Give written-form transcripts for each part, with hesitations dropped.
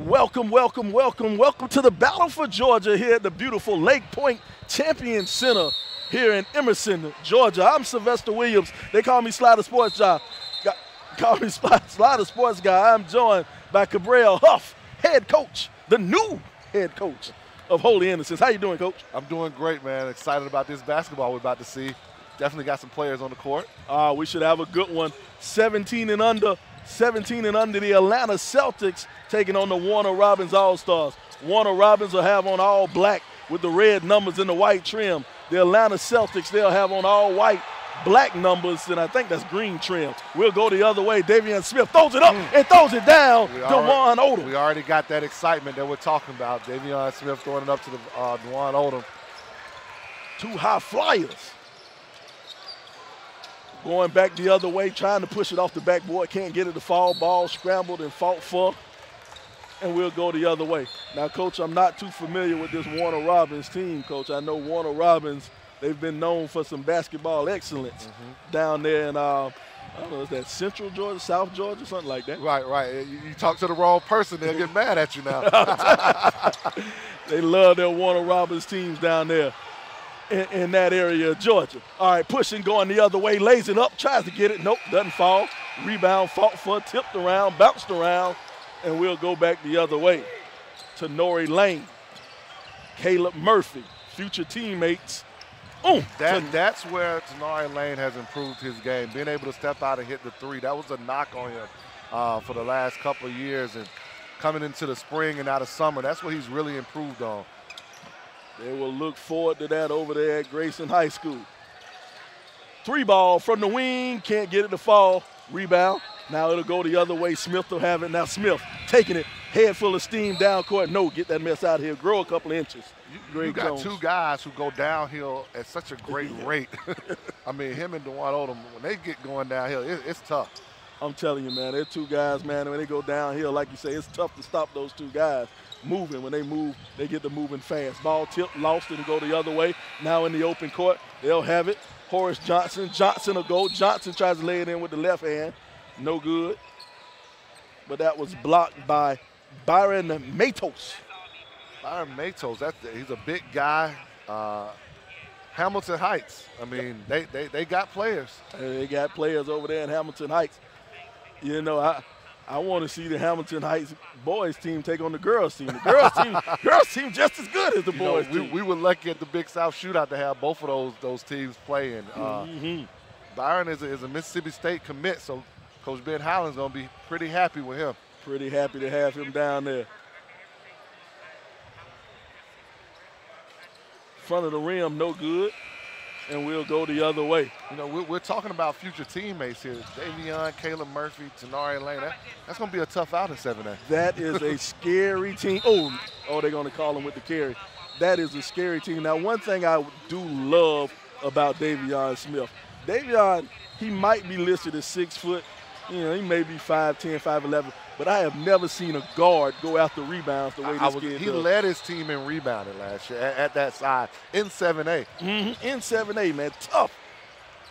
Welcome, welcome, welcome, welcome to the Battle for Georgia here at the beautiful Lake Point Champion Center here in Emerson, Georgia. I'm Sylvester Williams. They call me Slider Sports Guy. Call me Slider Sports Guy. I'm joined by Cabral Huff, head coach, the new head coach of Holy Innocents. How you doing, Coach? I'm doing great, man. Excited about this basketball we're about to see. Definitely got some players on the court. We should have a good one. 17 and under the Atlanta Celtics taking on the Warner Robins All-Stars. Warner Robins will have on all black with the red numbers and the white trim. The Atlanta Celtics, they'll have on all white, black numbers, and I think that's green trim. We'll go the other way. Davion Smith throws it up and throws it down. Davion Odom. We already got that excitement that we're talking about. Davion Smith throwing it up to the Davion Odom. Two high flyers. Going back the other way, trying to push it off the backboard. Can't get it to fall. Ball scrambled and fought for. And we'll go the other way. Now, Coach, I'm not too familiar with this Warner Robins team, Coach. I know Warner Robins, they've been known for some basketball excellence down there in, I don't know, is that Central Georgia, South Georgia, something like that? Right. You talk to the wrong person, they'll get mad at you now. They love their Warner Robins teams down there in that area of Georgia. All right, pushing, going the other way, lays it up, tries to get it. Nope, doesn't fall. Rebound, fought for, tipped around, bounced around, and we'll go back the other way to Nori Lane, Caleb Murphy, future teammates. That's where Nori Lane has improved his game, being able to step out and hit the three. That was a knock on him for the last couple of years, and coming into the spring and out of summer, that's what he's really improved on. They will look forward to that over there at Grayson High School. Three ball from the wing, can't get it to fall. Rebound. Now it'll go the other way. Smith will have it. Now Smith taking it, head full of steam down court. No, get that mess out of here. Grow a couple of inches. You got two guys who go downhill at such a great rate. I mean, him and Davion Odom, when they get going downhill, it's tough. I'm telling you, man, they're two guys, man. When they go downhill, like you say, it's tough to stop those two guys moving. When they move, they get to moving fast. Ball tipped, lost it, and go the other way. Now in the open court, they'll have it. Horace Johnson. Johnson will go. Johnson tries to lay it in with the left hand. No good. But that was blocked by Byron Matos. Byron Matos, he's a big guy. Hamilton Heights. I mean, they got players. They got players over there in Hamilton Heights. You know, I want to see the Hamilton Heights boys team take on the girls team. The girls team just as good as the boys team. We were lucky at the Big South Shootout to have both of those teams playing. Byron is a Mississippi State commit, so Coach Ben Howland's going to be pretty happy with him. Pretty happy to have him down there. Front of the rim, no good. And we'll go the other way. You know, we're talking about future teammates here. Davion, Caleb Murphy, Tenari Lane. That's going to be a tough out in 7A. That is a scary team. Oh, they're going to call him with the carry. That is a scary team. Now, one thing I do love about Davion Smith, Davion, he might be listed as 6 foot. You know, he may be 5'10", 5'11", but I have never seen a guard go after rebounds the way this kid does. He led his team in rebounding last year at that side in 7A. In 7A, man. Tough,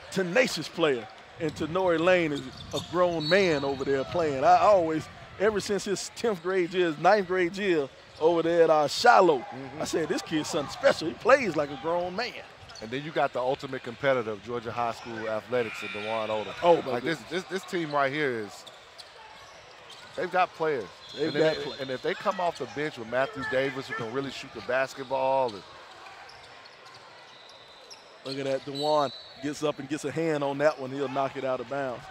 tenacious player. And Tenori Lane is a grown man over there playing. I always, ever since his 10th grade year, his 9th grade year over there at Shiloh, I said, this kid's something special. He plays like a grown man. And then you got the ultimate competitor of Georgia High School athletics in Davion Odom. Oh, like this team right here is, they've got players. And if they come off the bench with Matthew Davis, who can really shoot the basketball. Look at that, Davion gets up and gets a hand on that one. He'll knock it out of bounds.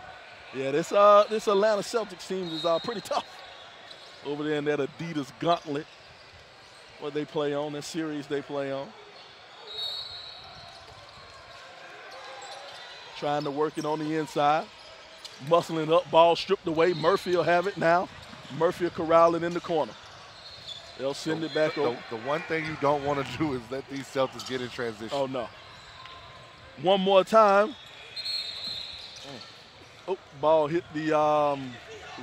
Yeah, this Atlanta Celtics team is pretty tough over there in that Adidas gauntlet. What they play on, that series they play on. Trying to work it on the inside. Muscling up, ball stripped away. Murphy will have it now. Murphy will corral it in the corner. They'll send it back over. The one thing you don't want to do is let these Celtics get in transition. Oh, no. One more time. Oh, ball hit the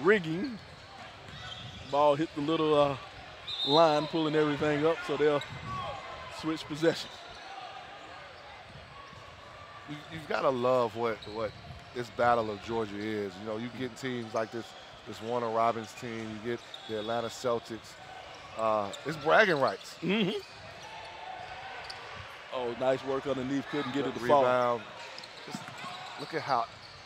rigging. Ball hit the little line, pulling everything up, so they'll switch possessions. You've got to love what this battle of Georgia is. You know, you get teams like this this Warner Robins team, you get the Atlanta Celtics. It's bragging rights. Mm-hmm. Oh, nice work underneath. Couldn't get it to rebound. fall. Just look at how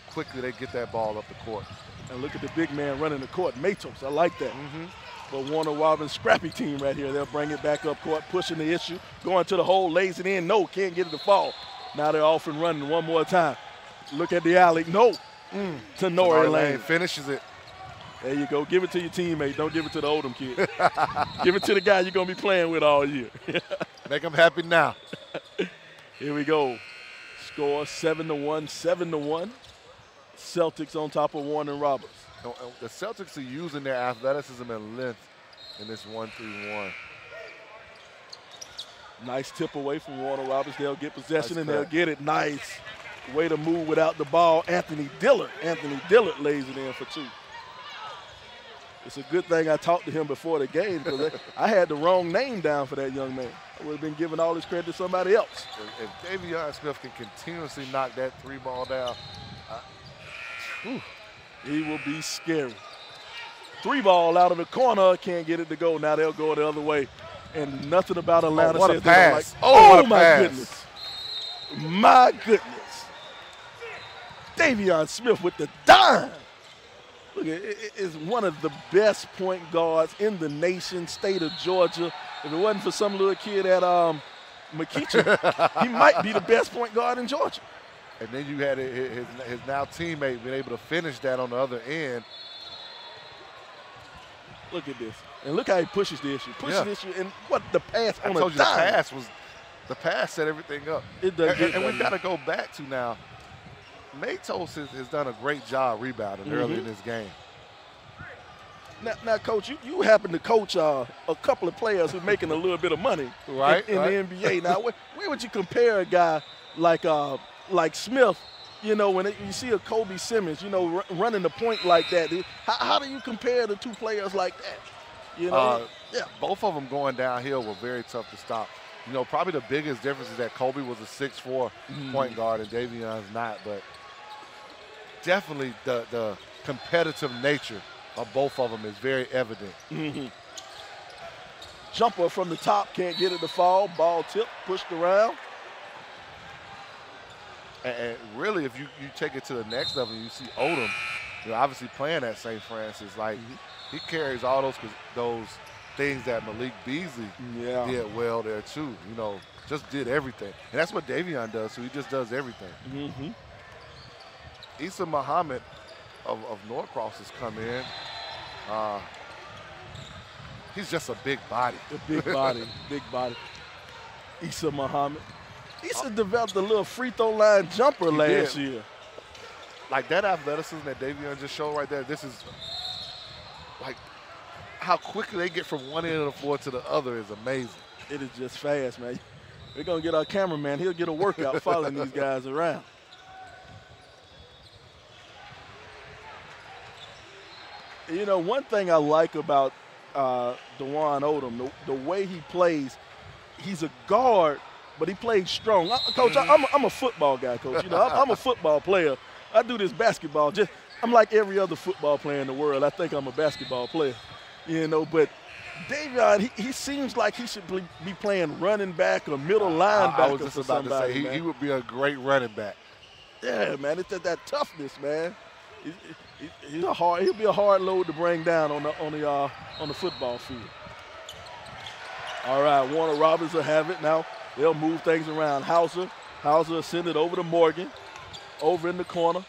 quickly they get that ball up the court. And look at the big man running the court. Matos, I like that. Mm-hmm. But Warner Robins, scrappy team right here. They'll bring it back up court, pushing the issue, going to the hole, lays it in. No, can't get it to fall. Now they're off and running one more time. Look at the alley. No. Tenori Lane finishes it. There you go. Give it to your teammate. Don't give it to the Odom kid. Give it to the guy you're going to be playing with all year. Make him happy now. Here we go. Score 7-1, 7-1. Celtics on top of Warner Robins. The Celtics are using their athleticism and length in this 1-3-1. Nice tip away from Warner Robins. They'll get possession Nice and they'll cut. get it. Nice way to move without the ball. Anthony Dillard lays it in for two. It's a good thing I talked to him before the game because I had the wrong name down for that young man. I would have been giving all his credit to somebody else. If Davion Smith can continuously knock that three ball down, he will be scary. Three ball out of the corner, can't get it to go. Now they'll go the other way. And nothing about Atlanta what a says they don't like. pass. Oh, my pass. goodness. My goodness. Davion Smith with the dime. Look, it is one of the best point guards in the nation, state of Georgia. If it wasn't for some little kid at McKeachie, he might be the best point guard in Georgia. And then you had his now teammate being able to finish that on the other end. Look at this. And look how he pushes the issue. Pushes the issue. And what the pass on I told a you dime. the pass set everything up. It does. And we've got to go back to now. Matos has done a great job rebounding early in this game. Now, Coach, you happen to coach a couple of players who are making a little bit of money in the NBA. Now, where would you compare a guy like Smith, when you see a Kobe Simmons, running the point like that? How do you compare the two players like that? Both of them going downhill were very tough to stop. Probably the biggest difference is that Kobe was a 6'4" point guard and Davion's not, but definitely the competitive nature of both of them is very evident. Jumper from the top, can't get it to fall. Ball tip, pushed around. And really, if you take it to the next level, you see Odom, obviously playing at St. Francis, he carries all those things that Malik Beasley did well there too. Just did everything, and that's what Davion does. So he just does everything. Issa Muhammad of Norcross has come in. He's just a big body. Big body. Issa Muhammad. Issa developed a little free throw line jumper last year. Like that athleticism that Davion just showed right there, this is like how quickly they get from one end of the floor to the other is amazing. It is just fast, man. We're going to get our cameraman. He'll get a workout following these guys around. One thing I like about Davion Odom, the way he plays, he's a guard, but he plays strong. Coach, I'm a football guy, Coach. I'm a football player. I do this basketball. I'm like every other football player in the world. I think I'm a basketball player, but Davion, he seems like he should be playing running back or middle linebacker. I was just for about somebody, to say he would be a great running back. Yeah, man, it's that toughness, man. He'll be a hard load to bring down on the football field. All right, Warner Robins will have it now. They'll move things around. Hauser will send it over to Morgan, over in the corner.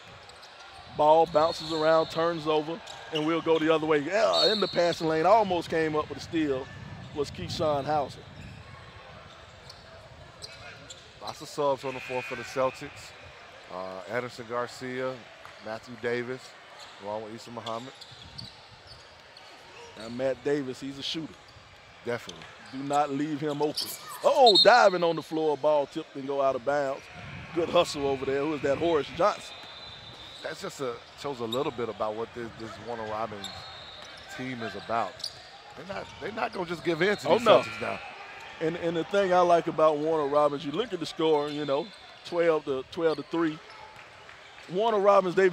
Ball bounces around, turns over, and we'll go the other way. Yeah, in the passing lane, almost came up with a steal, was Keyshawn Hauser. Lots of subs on the floor for the Celtics. Anderson Garcia, Matthew Davis, along with Issa Muhammad. Now Matt Davis, he's a shooter. Definitely. Do not leave him open. Oh, diving on the floor, ball tipped and go out of bounds. Good hustle over there. Who is that? Horace Johnson. That's just shows a little bit about what this Warner Robins team is about. They're not gonna just give in to these Celtics now. And the thing I like about Warner Robins, you look at the score, 12 to 3. Warner Robins, they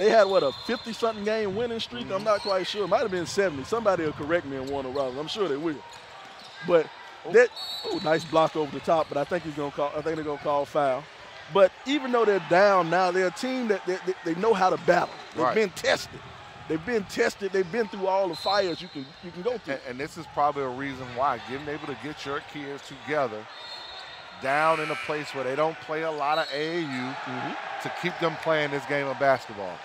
had, what, a 50-something game winning streak? I'm not quite sure. It might have been 70. Somebody will correct me in Warner Robins. I'm sure they will. But nice block over the top, but I think they're gonna call foul. But even though they're down now, they're a team that they know how to battle. They've been tested. They've been tested. They've been through all the fires you can go through. And this is probably a reason why, getting able to get your kids together down in a place where they don't play a lot of AAU to keep them playing this game of basketball.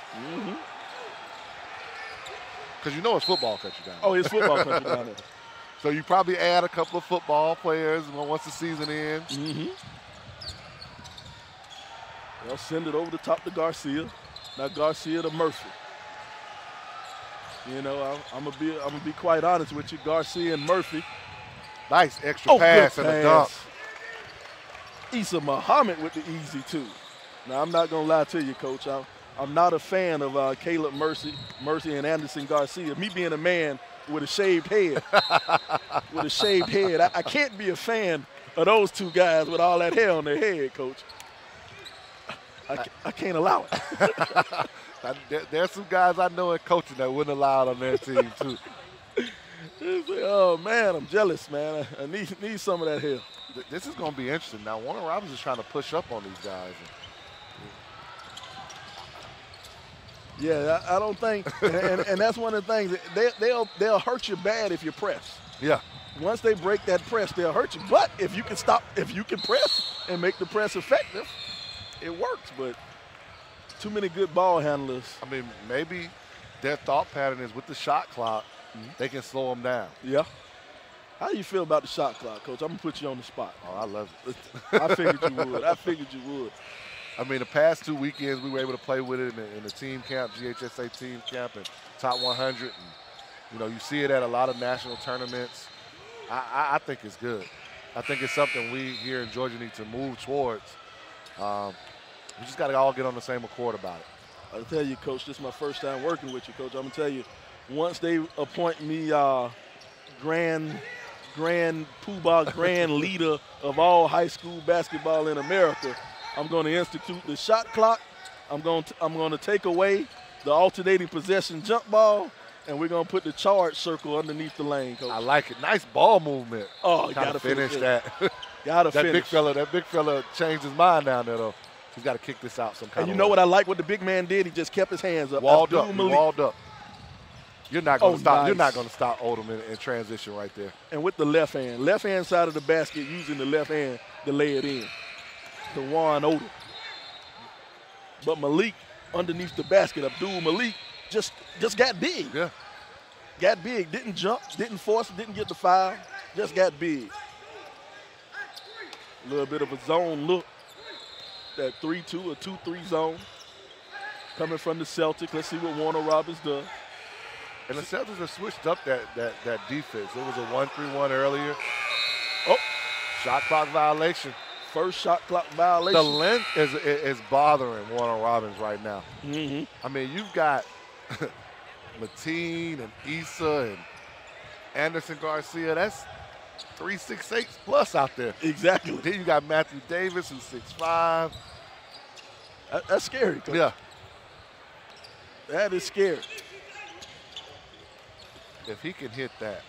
Because you know it's football country down there. Oh, it's football country down there. So you probably add a couple of football players once the season ends. They'll send it over the top to Garcia. Now Garcia to Murphy. You know, I'm gonna be quite honest with you. Garcia and Murphy. Nice extra pass and a dunk. Issa Muhammad with the easy two. Now I'm not gonna lie to you, Coach. I'm not a fan of Caleb Mercy and Anderson Garcia. Me being a man with a shaved head, I can't be a fan of those two guys with all that hair on their head, Coach. I can't allow it. There's some guys I know in coaching that wouldn't allow it on their team, too. Oh, man, I'm jealous, man. I need some of that hair. This is going to be interesting. Now, Warner Robins is trying to push up on these guys. Yeah, I don't think, and that's one of the things, they'll hurt you bad if you press. Yeah. Once they break that press, they'll hurt you. But if you can press and make the press effective, it works, but too many good ball handlers. I mean, maybe their thought pattern is with the shot clock, they can slow them down. Yeah. How do you feel about the shot clock, Coach? I'm going to put you on the spot. Oh, I love it. I figured you would. I mean, the past 2 weekends we were able to play with it in the team camp, GHSA team camp, and top 100. And, you know, you see it at a lot of national tournaments. I think it's good. I think it's something we here in Georgia need to move towards. We just got to all get on the same accord about it. I'll tell you, Coach, this is my first time working with you, Coach. I'm going to tell you, once they appoint me grand poobah, grand leader of all high school basketball in America, I'm going to institute the shot clock. I'm going to take away the alternating possession jump ball, and we're going to put the charge circle underneath the lane, Coach. I like it. Nice ball movement. Oh, got to finish that. Got to finish. That big fella changed his mind down there, though. He's got to kick this out some kind of way. And you know what I like? What the big man did? He just kept his hands up. Walled up. You're not going to stop. Nice. You're not going to stop Odom in transition right there. And with the left hand side of the basket, using the left hand to lay it in. To Juan Odom. But Malik underneath the basket, Abdul Malik just got big. Yeah. Got big. Didn't jump. Didn't force. Didn't get the foul. Just got big. A little bit of a zone look. That 3-2 or 2-3 zone coming from the Celtics. Let's see what Warner Robins does. And the Celtics have switched up that defense. It was a 1-3-1 earlier. Oh, shot clock violation. First shot clock violation. The length is bothering Warner Robins right now. I mean, you've got Mateen and Issa and Anderson Garcia. That's 3'6" plus out there. Exactly. Then you got Matthew Davis, who's 6'5". That's scary, Coach. Yeah. That is scary. If he can hit that.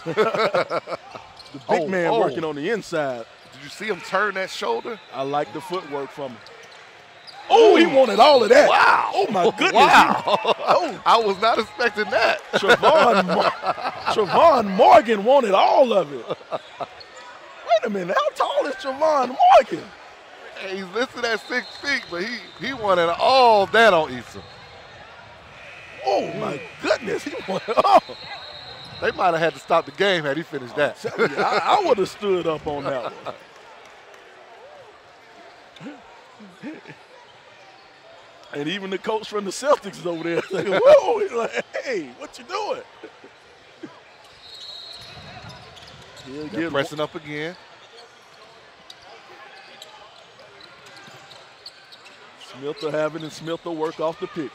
The big man working on the inside. Did you see him turn that shoulder? I like the footwork from him. Oh, he wanted all of that. Wow. Oh, my goodness. Wow. I was not expecting that. Trevon Morgan wanted all of it. Wait a minute. How tall is Trevon Morgan? Hey, he's listed at 6 feet, but he wanted all that on Issa. Oh, my goodness. He wanted all. They might have had to stop the game had he finished that. I would have stood up on that one. And even the coach from the Celtics is over there saying, whoa, he's like, hey, what you doing? They're pressing up again. Smith will have it, and Smith will work off the pick.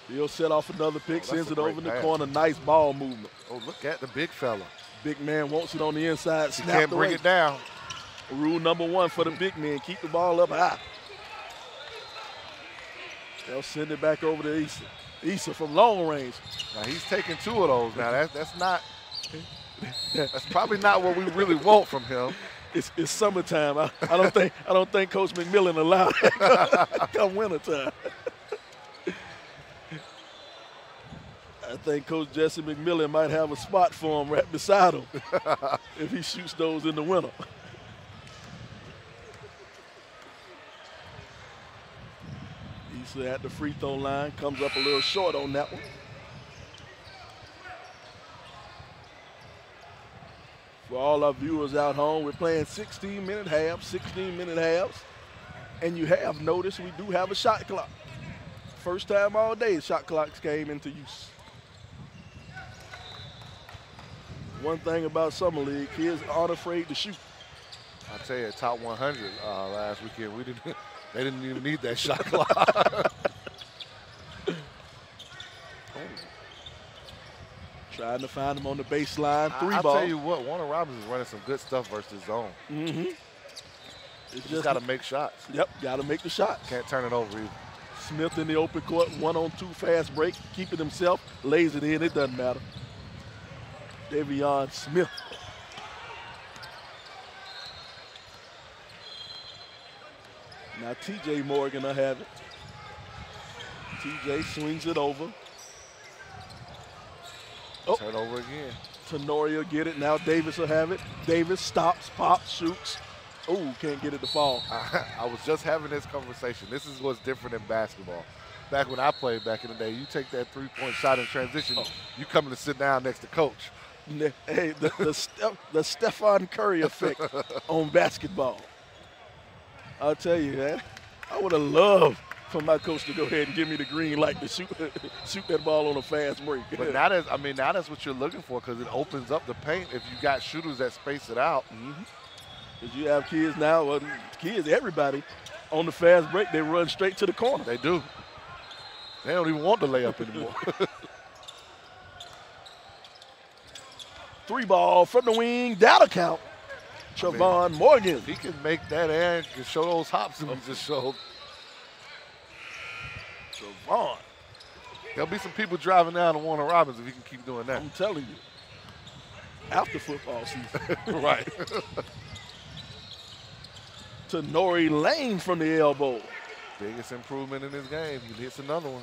He'll set off another pick, sends it over in the corner. Nice ball movement. Oh, look at the big fella. Big man wants it on the inside. He can't bring it down. Rule number 1 for the big man, keep the ball up high. They'll send it back over to Issa. Issa from long range. Now he's taking 2 of those now. That's probably not what we really want from him. It's summertime. I don't think Coach McMillan allowed that come wintertime. I think Coach Jesse McMillan might have a spot for him right beside him if he shoots those in the winter. Issa at the free throw line, comes up a little short on that one. For all our viewers out home, we're playing 16-minute halves, 16-minute halves. And you have noticed we do have a shot clock. First time all day, shot clocks came into use. One thing about Summer League, kids aren't afraid to shoot. I tell you, top 100 last weekend, they didn't even need that shot clock. Trying to find him on the baseline, I'll ball. tell you what, Warner Robins is running some good stuff versus zone. Mm-hmm. It's just got to make shots. Yep, got to make the shots. Can't turn it over either. Smith in the open court, 1-on-2 fast break, keeping himself, lays it in, it doesn't matter. Davion Smith. Now TJ Morgan will have it. TJ swings it over. Oh. Turn over again. Tenoria will get it. Now Davis will have it. Davis stops, pops, shoots. Oh, can't get it to fall. I was just having this conversation. This is what's different in basketball. Back when I played back in the day, you take that three-point shot in transition, you come to sit down next to coach. Hey, the Stephen Curry effect on basketball. I'll tell you, man, I would have loved for my coach to go ahead and give me the green light to shoot that ball on a fast break. But now that's what you're looking for, because it opens up the paint if you got shooters that space it out. Mm-hmm. Because you have kids now, well, everybody, on the fast break, they run straight to the corner. They do. They don't even want the layup anymore. 3 ball from the wing, that'll count. Trevon Morgan. If he can make that and can show those hops that we just showed. Trevon. There'll be some people driving down to Warner Robins if he can keep doing that. I'm telling you. After football season. Right. To Nori Lane from the elbow. Biggest improvement in his game. He hits another one.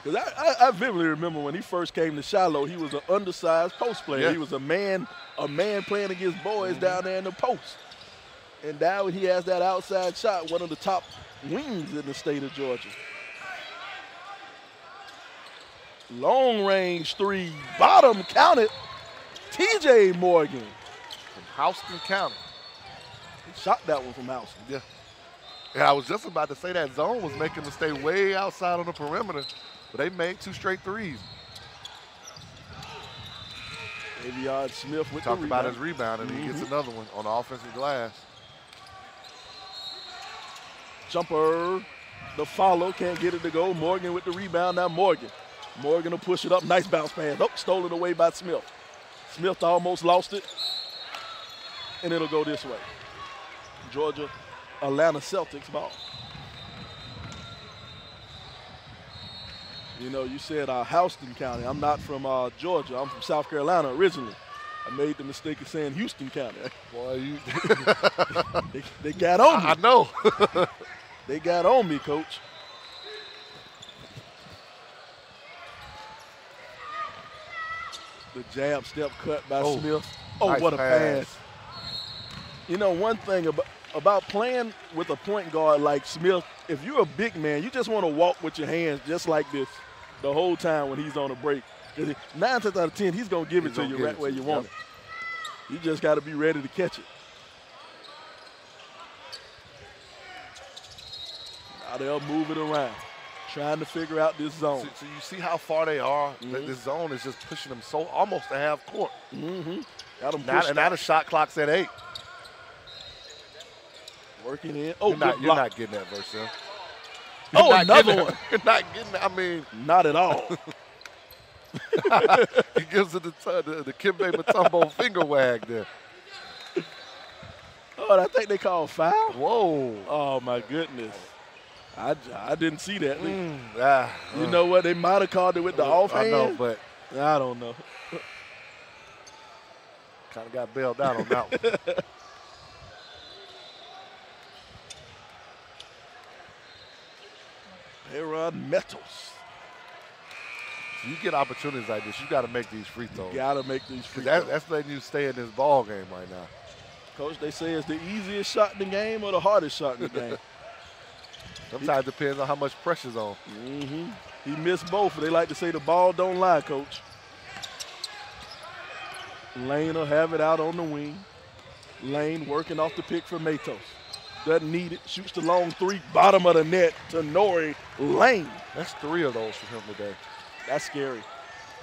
Because I vividly remember when he first came to Shiloh, he was an undersized post player. Yeah. He was a man playing against boys down there in the post. And now he has that outside shot, one of the top wings in the state of Georgia. Long range 3, bottom counted. TJ Morgan. From Houston County. He shot that one from Houston. Yeah. Yeah, I was just about to say that zone was making them stay way outside on the perimeter, but they made 2 straight threes. Davion Smith with Talked the about rebound. his rebound, and he gets another one on the offensive glass. Jumper, the follow, can't get it to go. Morgan with the rebound, now Morgan. Morgan will push it up, nice bounce pass. Oh, stolen away by Smith. Smith almost lost it, and it'll go this way. Georgia, Atlanta Celtics ball. You know, you said Houston County. I'm not from Georgia. I'm from South Carolina originally. I made the mistake of saying Houston County. Boy, you they got on me. I know. They got on me, Coach. The jab step cut by Smith. Oh, nice what a pass. pass. You know, one thing about playing with a point guard like Smith, if you're a big man, you just want to walk with your hands just like this the whole time when he's on a break. 9 times out of 10, he's going to give it to you right where you want it. You just got to be ready to catch it. Now they'll move it around, trying to figure out this zone. So you see how far they are? This zone is just pushing them so almost to half court. Got them Now the shot clock's at 8. Working in. Oh, you're not getting that, Versa. Oh, another one. You're not getting that. I mean. Not at all. He gives it the Kimbe Mutombo finger wag there. Oh, I think they call foul. Whoa. Oh, my goodness. I didn't see that. You You know what? They might have called it with the offhand. I know, but I don't know. kind of got bailed out on that one. Aaron Metals. You get opportunities like this, you got to make these free throws. Got to make these free throws. That's letting you stay in this ball game right now. Coach, they say it's the easiest shot in the game or the hardest shot in the game. Sometimes it depends on how much pressure's on. He missed both. They like to say the ball don't lie, Coach. Lane will have it out on the wing. Lane working off the pick for Matos. Doesn't need it. Shoots the long three, bottom of the net to Nori Lane. That's 3 of those for him today. That's scary.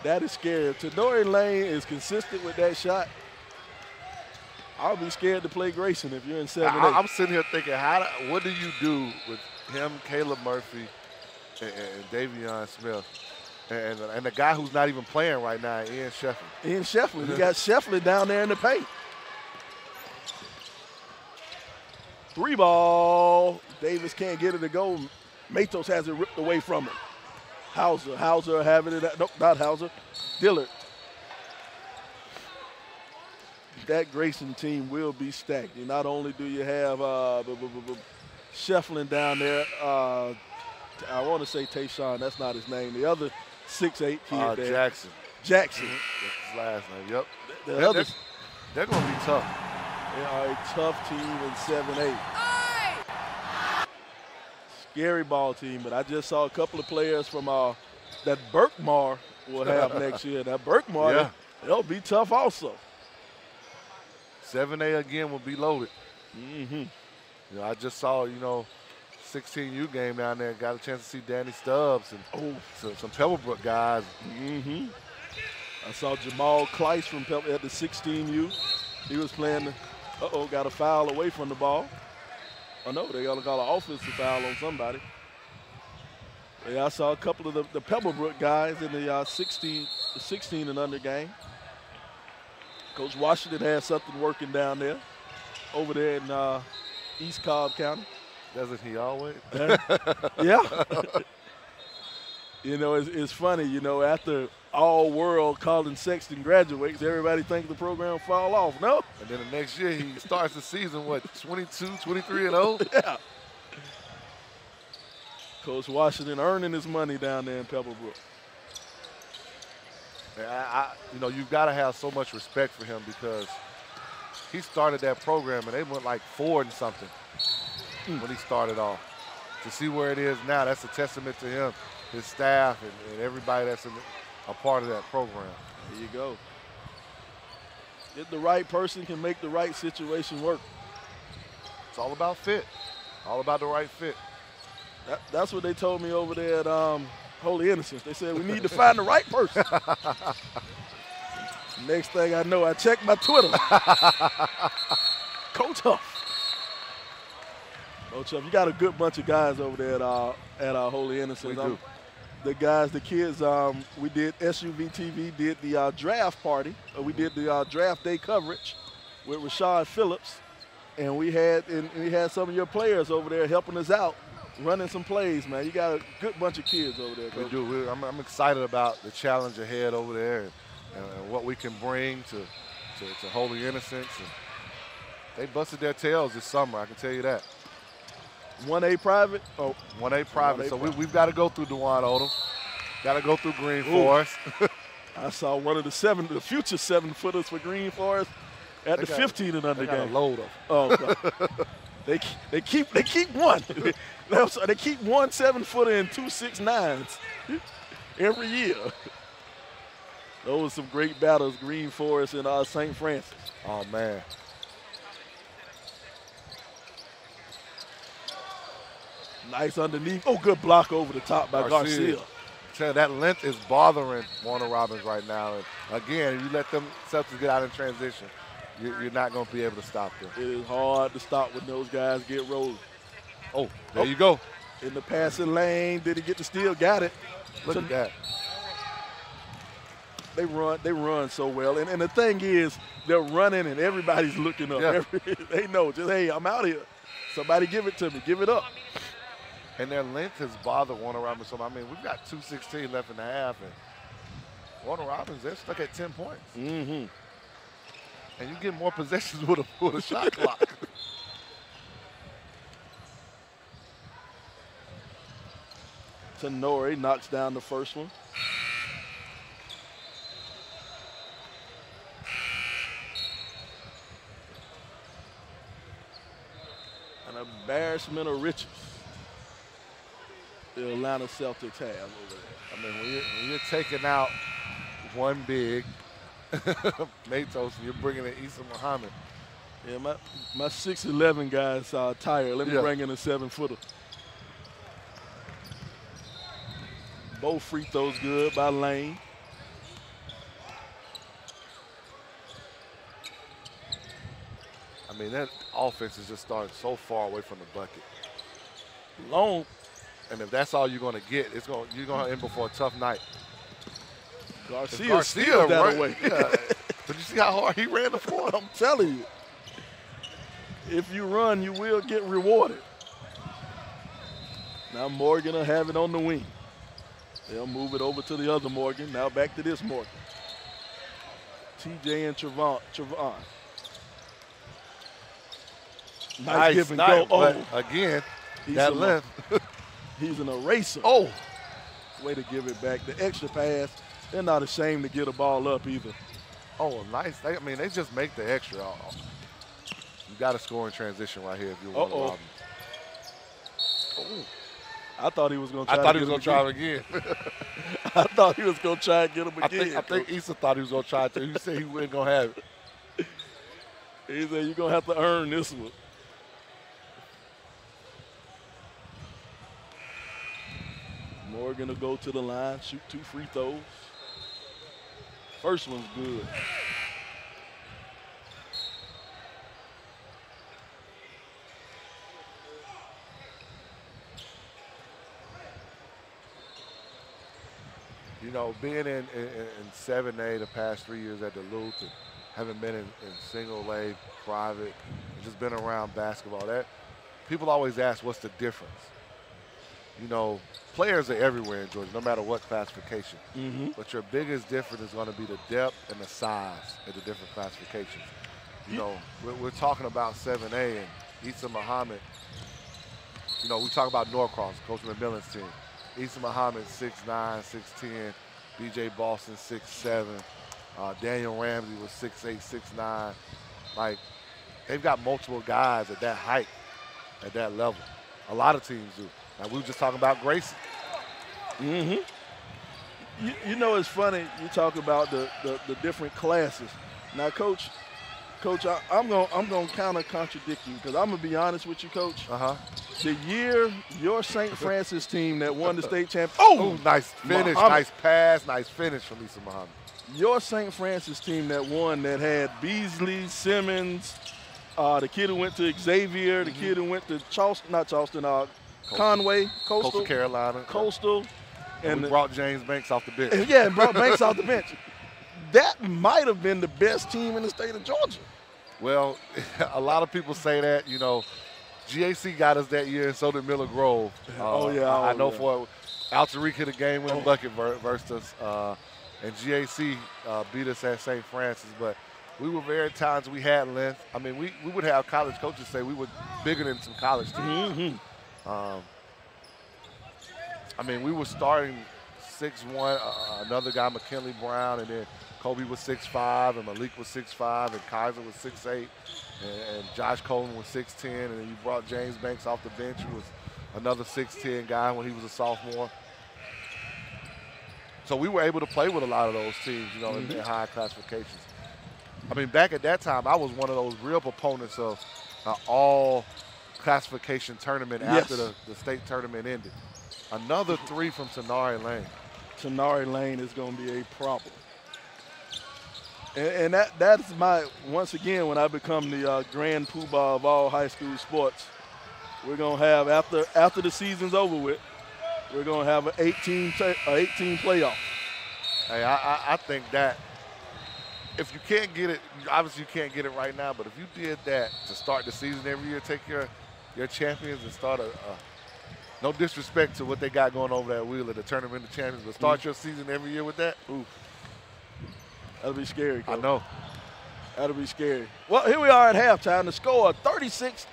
That is scary. If Tenori Lane is consistent with that shot, I'll be scared to play Grayson if you're in 7-8. I'm sitting here thinking, what do you do with him, Caleb Murphy, and Davion Smith, and the guy who's not even playing right now, Ian Shefflin? Ian Shefflin. You got Shefflin down there in the paint. 3 ball. Davis can't get it to go. Matos has it ripped away from him. Hauser having it. Nope, not Hauser. Dillard. That Grayson team will be stacked. Not only do you have Shefflin down there. I want to say Tayshawn. That's not his name. The other 6'8" kid there. Jackson. Jackson. That's his last name. Yep. They're going to be tough. They are a tough team in 7-8. Scary ball team, but I just saw a couple of players from that Berkmar will have next year. That Berkmar, they'll be tough also. 7A again will be loaded. I just saw, 16U game down there. Got a chance to see Danny Stubbs and some Pebblebrook guys. I saw Jamal Kleiss from at the 16U. He was playing. Got a foul away from the ball. Oh no, they got to call an offensive foul on somebody. Yeah, I saw a couple of the Pebblebrook guys in the 16 and under game. Coach Washington has something working down there, over there in East Cobb County. Doesn't he always? Yeah. It's funny, after all world Colin Sexton graduates, everybody thinks the program fall off. No. And then the next year he starts the season, 22, 23-0? Yeah. Coach Washington earning his money down there in Pebblebrook. You've got to have so much respect for him because he started that program and they went like 4 and something when he started off. To see where it is now, that's a testament to him, his staff, and everybody that's a part of that program. There you go. If the right person can make the right situation work. It's all about fit. All about the right fit. That's what they told me over there at Holy Innocents. They said we need to find the right person. Next thing I know, I checked my Twitter. Coach Huff. Coach Huff, you got a good bunch of guys over there at Holy Innocents. We do. The guys, the kids, we did SUV TV, did the draft party. We did the draft day coverage with Rashad Phillips. And we had some of your players over there helping us out, running some plays, man. You got a good bunch of kids over there, Coach. We do. I'm excited about the challenge ahead over there and what we can bring to Holy Innocents. And they busted their tails this summer, I can tell you that. 1A private? 1A private. So we've got to go through Dewan Odom. Got to go through Green Forest. I saw one of the future 7-footers for Green Forest at the 15 and under game. They got a load of. Oh, they keep one. They keep one 7-footer and 2 6'9s every year. Those were some great battles, Green Forest and St. Francis. Oh man. Nice underneath. Oh, good block over the top by Garcia. Tell you, that length is bothering Warner Robins right now. And again, you let them Celtics get out in transition, you're not going to be able to stop them. It is hard to stop when those guys get rolling. Oh, there you go. In the passing lane, did he get the steal? Got it. Look at that. They run so well. And the thing is, they're running and everybody's looking up. Yeah. They know, just, hey, I'm out here. Somebody give it to me. Give it up. And their length has bothered Warner Robins. So, I mean, we've got 2:16 left in the half, and Warner Robins, they're stuck at 10 points. Mm-hmm. And you get more possessions with a shot clock. Tenori knocks down the first one. An embarrassment of riches the Atlanta Celtics have over there. I mean, when you're taking out one big, Matos, you're bringing in Issa Muhammad. Yeah, my 6'11" guys are tired. Let me bring in a 7-footer. Both free throws good by Lane. I mean, that offense is just starting so far away from the bucket. Long. And if that's all you're going to get, you're going to end before a tough night. Garcia steals that away. Yeah. But you see how hard he ran the floor? I'm telling you. If you run, you will get rewarded. Now Morgan will have it on the wing. They'll move it over to the other Morgan. Now back to this Morgan. TJ and Trevon. Nice give and go. But again, that length. He's an eraser. Oh. Way to give it back. The extra pass. They're not ashamed to get a ball up either. Oh, nice. I mean, they just make the extra. You got to score in transition right here if you want to rob him. Oh. I thought he was going to try. I thought he was going to try it again. I thought he was going to try and get him again. I think Issa thought he was going to try it too. He said he wasn't going to have it. He said, you're going to have to earn this one. Morgan will go to the line, shoot 2 free throws. First one's good. You know, being in 7A the past 3 years at Duluth and having been in single A, private, and just been around basketball, that people always ask what's the difference. You know, players are everywhere in Georgia, no matter what classification. Mm-hmm. But your biggest difference is going to be the depth and the size at the different classifications. You know, we're talking about 7A and Issa Muhammad. You know, we talk about Norcross, Coach McMillan's team. Issa Muhammad, 6'9", 6'10", B.J. Boston, 6'7", Daniel Ramsey was 6'8", 6'9". Like, they've got multiple guys at that height, at that level. A lot of teams do. Now, we were just talking about Gracie. Mm-hmm. You know, it's funny you talk about the different classes. Now, Coach, I'm gonna kind of contradict you because I'm gonna be honest with you, Coach. The year your St. Francis team that won the state championship. Oh, nice finish, Muhammad. Nice pass, nice finish from Issa Muhammad. Your St. Francis team that won that had Beasley, Simmons, the kid who went to Xavier, the kid who went to Conway, Coastal Carolina. Coastal. And we brought James Banks off the bench. Yeah, and brought Banks off the bench. That might have been the best team in the state of Georgia. Well, a lot of people say that, you know. GAC got us that year, and so did Miller Grove. I know for it. Al Tariq hit a game-winning bucket versus us, and GAC beat us at St. Francis. But we were very times we had length. I mean, we would have college coaches say we were bigger than some college teams. Mm-hmm. I mean, we were starting 6'1", another guy, McKinley Brown, and then Kobe was 6'5", and Malik was 6'5", and Kaiser was 6'8", and Josh Coleman was 6'10", and then you brought James Banks off the bench, who was another 6'10" guy when he was a sophomore. So we were able to play with a lot of those teams, you know, in their high classifications. I mean, back at that time, I was one of those real proponents of all classification tournament after the state tournament ended. Another 3 from Tenari Lane. Tenari Lane is going to be a problem. And that's my, once again, when I become the grand poobah of all high school sports, we're going to have, after the season's over with, we're going to have an 18 playoff. Hey, I think that if you can't get it, obviously you can't get it right now, but if you did that to start the season every year, take your champions and start No disrespect to what they got going over that wheel at the Tournament of Champions, but start your season every year with that? Ooh. That'll be scary, Coach. I know. That'll be scary. Well, here we are at halftime. The score 36-15,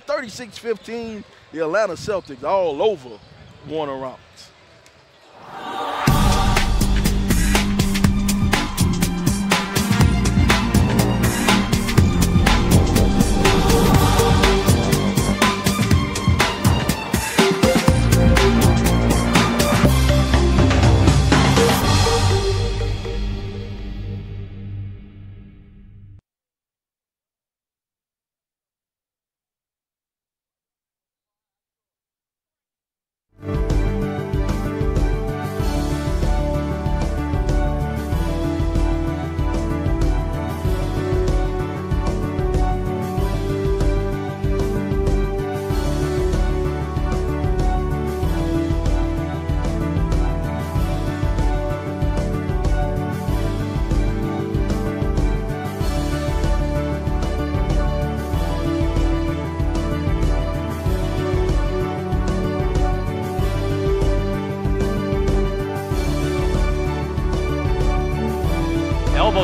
36-15. The Atlanta Celtics all over Warner Robins.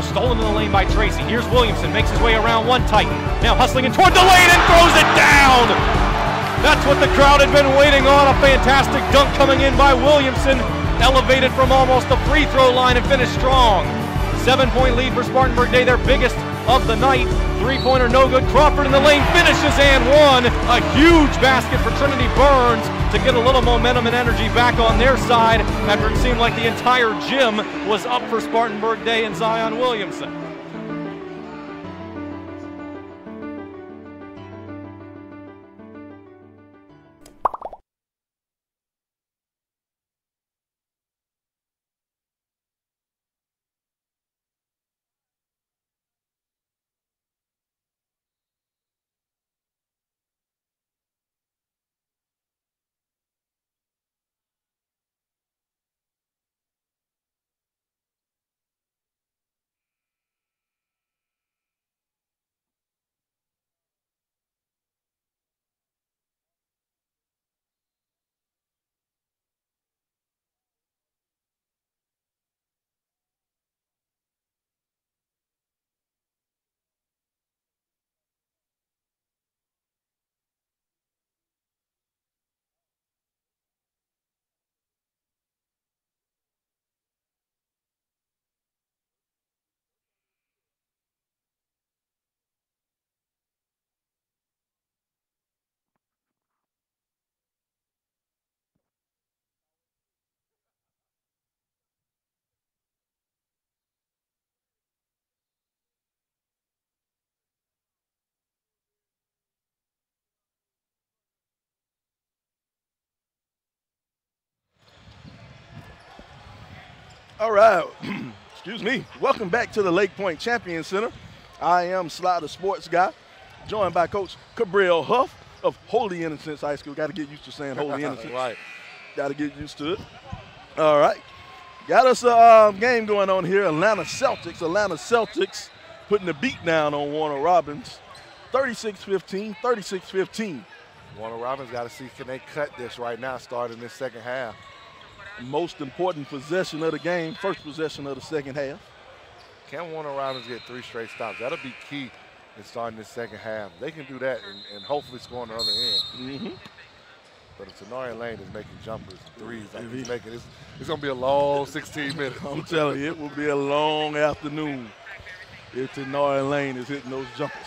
Stolen in the lane by Tracy. Here's Williamson, makes his way around one Titan. Now hustling in toward the lane and throws it down. That's what the crowd had been waiting on. A fantastic dunk coming in by Williamson. Elevated from almost the free throw line and finished strong. 7-point lead for Spartanburg Day, their biggest of the night. Three-pointer no good. Crawford in the lane finishes and one. A huge basket for Trinity Burns to get a little momentum and energy back on their side after it seemed like the entire gym was up for Spartanburg Day and Zion Williamson. All right, excuse me. Welcome back to the Lake Point Champion Center. I am Sly the Sports Guy, joined by Coach Cabral Huff of Holy Innocents High School. Got to get used to saying Holy Innocents. Right. Got to get used to it. All right. Got us a game going on here. Atlanta Celtics putting the beat down on Warner Robins. 36-15, 36-15. Warner Robins got to see, can they cut this right now starting this second half? Most important possession of the game, first possession of the second half. Can Warner Robins get 3 straight stops? That'll be key in starting this second half. They can do that and hopefully score on the other end. Mm-hmm. But if Tenari Lane is making jumpers, threes, like he's making, it's going to be a long 16 minutes. I'm telling you, it will be a long afternoon if Tenari Lane is hitting those jumpers.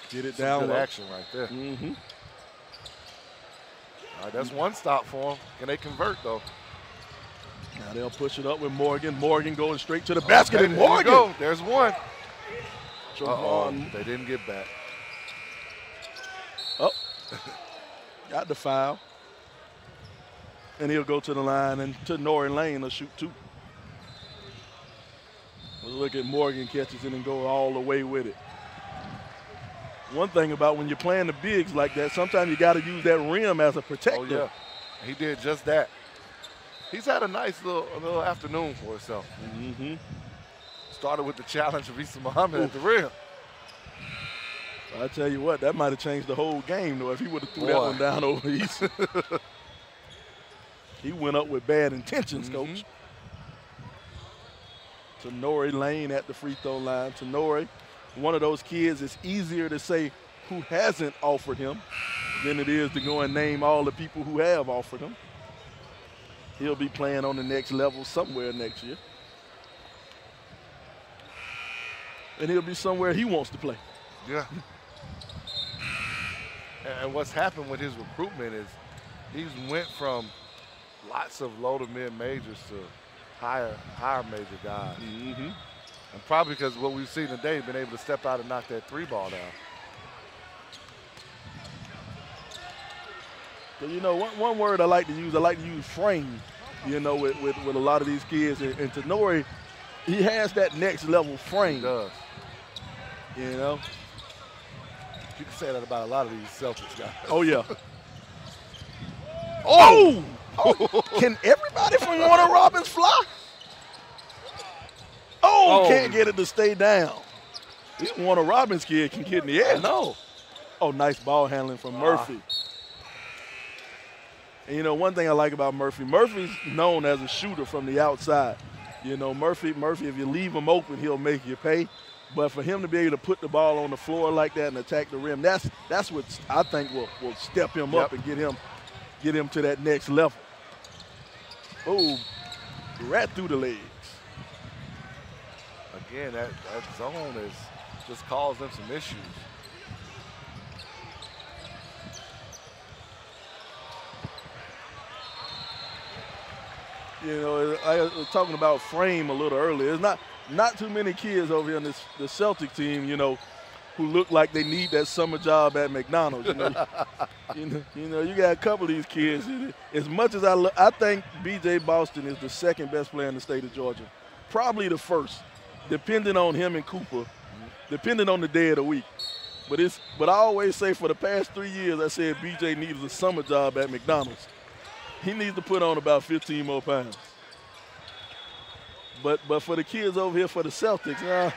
Get it down. Good action right there. Mm-hmm. All right, that's one stop for them. Can they convert, though? Now they'll push it up with Morgan. Morgan going straight to the basket, and There Morgan. you go. There's one. Javon. They didn't get back. Oh, got the foul. And he'll go to the line, and Tenori Lane will shoot 2. We'll look at Morgan catches it and go all the way with it. One thing about when you're playing the bigs like that, sometimes you got to use that rim as a protector. Oh, yeah. He did just that. He's had a nice little afternoon for himself. Mm-hmm. Started with the challenge of Issa Muhammad at the rim. I tell you what, that might have changed the whole game, though, if he would have threw that one down over east. He went up with bad intentions, Coach. Tenori Lane at the free throw line. Tenori, one of those kids, it's easier to say who hasn't offered him than it is to go and name all the people who have offered him. He'll be playing on the next level somewhere next year. And he'll be somewhere he wants to play. Yeah. And what's happened with his recruitment is he's went from lots of low to mid majors to higher major guys. And probably because what we've seen today, been able to step out and knock that 3 ball down. But, you know, one word I like to use frame, you know, with a lot of these kids. And Tenori, he has that next level frame. He does. You know? You can say that about a lot of these Celtics guys. Oh, yeah. Oh! Can everybody from Warner Robins fly? Oh, can't get it to stay down. This Warner Robins kid can get in the air. No. Oh, nice ball handling from Murphy. And, you know, one thing I like about Murphy, Murphy's known as a shooter from the outside. You know, Murphy, if you leave him open, he'll make you pay. But for him to be able to put the ball on the floor like that and attack the rim, that's what I think will step him up and get him to that next level. Oh, right through the legs. Again, that zone is just caused them some issues. You know, I was talking about frame a little earlier. There's not too many kids over here on the Celtic team, you know, who look like they need that summer job at McDonald's. You know, you got a couple of these kids. As much as I think B.J. Boston is the second best player in the state of Georgia, probably the first, depending on him and Cooper, depending on the day of the week. But I always say for the past 3 years, I said B.J. needs a summer job at McDonald's. He needs to put on about 15 more pounds. But for the kids over here for the Celtics,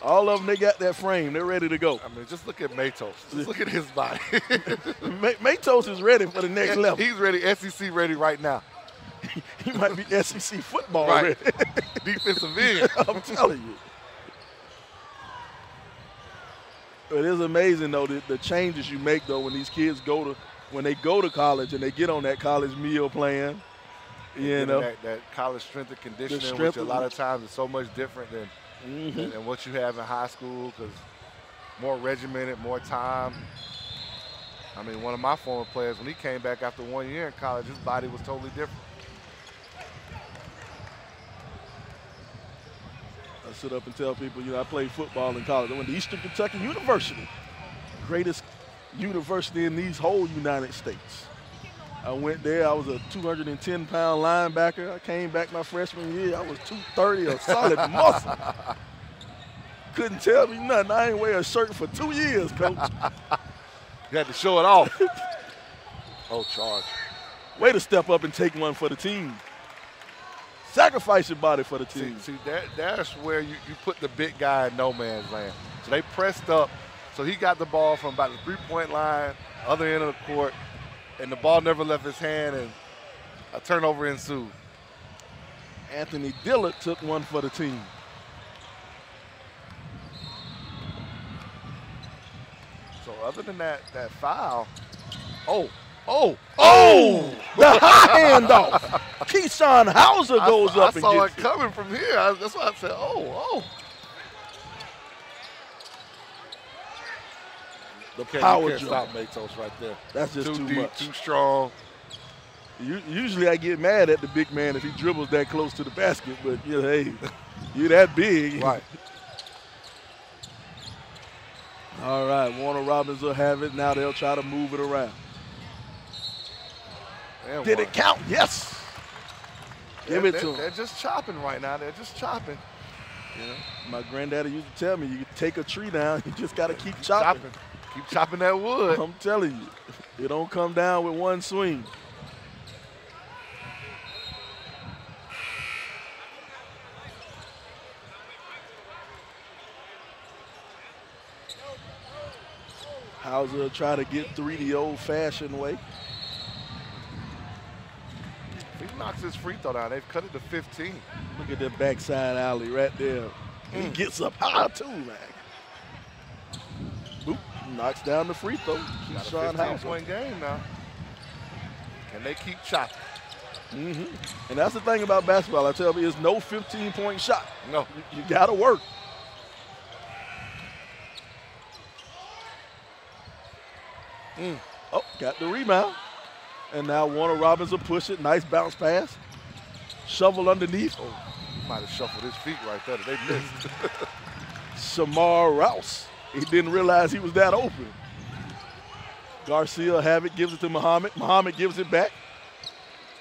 all of them, they got that frame. They're ready to go. I mean, just look at Matos. Just look at his body. Matos is ready for the next level. He's ready, SEC ready right now. He might be SEC football ready. Defensive end. I'm telling you. It is amazing, though, the changes you make, though, when these kids go to college and they get on that college meal plan. You know, that college strength and conditioning, which a lot of times is so much different than what you have in high school, because more regimented, more time. I mean, one of my former players, when he came back after 1 year in college, his body was totally different. I sit up and tell people, you know, I played football in college. I went to Eastern Kentucky University, greatest university in these whole United States. I went there. I was a 210-pound linebacker. I came back my freshman year. I was 230, a solid muscle. Couldn't tell me nothing. I ain't wear a shirt for 2 years, Coach. You had to show it off. Oh, charge. Way to step up and take one for the team. Sacrifice your body for the team. See that's where you put the big guy in no man's land. So they pressed up. So he got the ball from about the three-point line, other end of the court, and the ball never left his hand, and a turnover ensued. Anthony Dillard took one for the team. So other than that foul, the handoff. Keyshawn Hauser goes up and gets it. I saw it coming from here. That's why I said, oh. The power jump. Stop Matos right there. That's just too deep, much. Too strong. Usually I get mad at the big man if he dribbles that close to the basket, but you know, hey, you're that big. Right. All right, Warner Robins will have it. Now they'll try to move it around. And Did it count? Yes. Give it to them. They're just chopping right now. They're just chopping. You know, my granddaddy used to tell me, you take a tree down, you just got to keep chopping. Keep chopping that wood. I'm telling you, it don't come down with one swing. Hauser will try to get 3 the old-fashioned way. If he knocks his free throw down, they've cut it to 15. Look at that backside alley right there. He gets up high too, man. Boop, knocks down the free throw. Got a 15-point game now. Can they keep chopping? And that's the thing about basketball. I tell you, it's no 15-point shot. No. You got to work. Oh, got the rebound. And now Warner Robins will push it. Nice bounce pass. Shovel underneath. Oh, might have shuffled his feet right there. They missed. Shamar Rouse. He didn't realize he was that open. Garcia have it, gives it to Muhammad. Muhammad gives it back.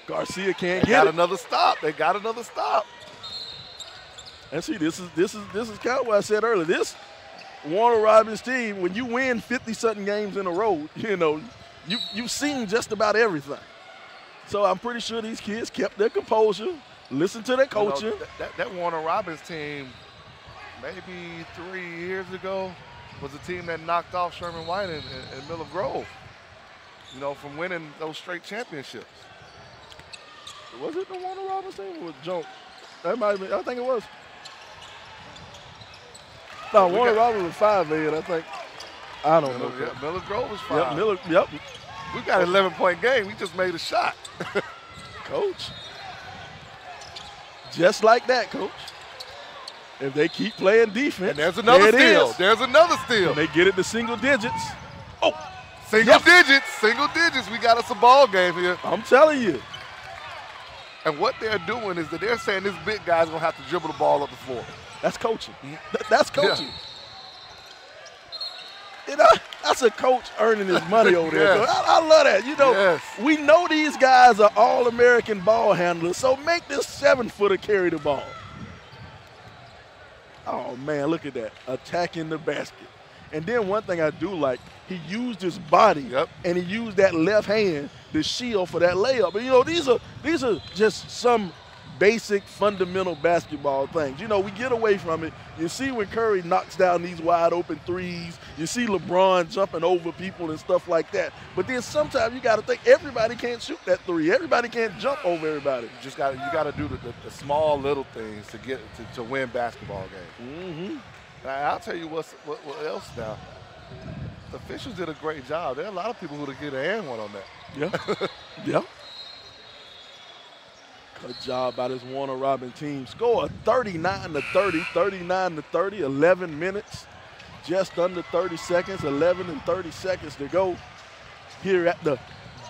Garcia can't get it. They got another stop. They got another stop. And see, this is kind of what I said earlier. This Warner Robins team, when you win 50-something games in a row, you know, you've seen just about everything. So I'm pretty sure these kids kept their composure, listened to their coaching. You know, that Warner Robins team, maybe 3 years ago, was a team that knocked off Sherman White and Miller Grove, you know, from winning those straight championships. Was it the Warner Robins team or Jones? That might have been, I think it was. No, Warner Robins was 5-8, I think. I don't know. Yeah, Miller Grove was 5. Yep, Miller, yep. We got an 11-point game. We just made a shot. Coach. Just like that, Coach. If they keep playing defense. And there's another steal. There's another steal. And they get it to single digits. Oh. Single digits. Single digits. We got us a ball game here. I'm telling you. And what they're doing is that they're saying this big guy's going to have to dribble the ball up the floor. That's coaching. That's coaching. Yeah. You know, that's a coach earning his money over there. Yes. I love that. You know, we know these guys are all-American ball handlers, so make this 7-footer carry the ball. Oh, man, look at that. Attacking the basket. And then one thing I do like, he used his body and he used that left hand to shield for that layup. And, you know, these are just some basic fundamental basketball things. You know, we get away from it. You see when Curry knocks down these wide open threes. You see LeBron jumping over people and stuff like that. But then sometimes you got to think everybody can't shoot that three. Everybody can't jump over everybody. You got to do the small little things to get to win basketball games. I'll tell you what else now. The officials did a great job. There are a lot of people who would get a hand one on that. Yeah. Yeah. Good job by this Warner Robins team. Score 39-30, 39-30, 11 minutes, just under 30 seconds, 11 and 30 seconds to go here at the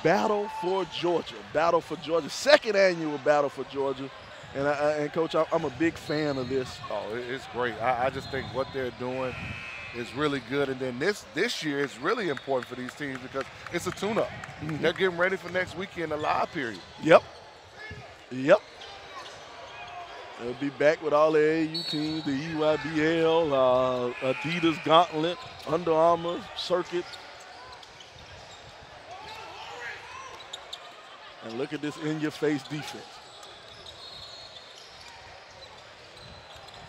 Battle for Georgia. Battle for Georgia, second annual Battle for Georgia. And Coach, I'm a big fan of this. Oh, it's great. I just think what they're doing is really good. And then this year is really important for these teams because it's a tune-up. They're getting ready for next weekend, the live period. Yep. They'll be back with all the AAU teams, the EYBL, Adidas Gauntlet, Under Armour, Circuit. And look at this in-your-face defense.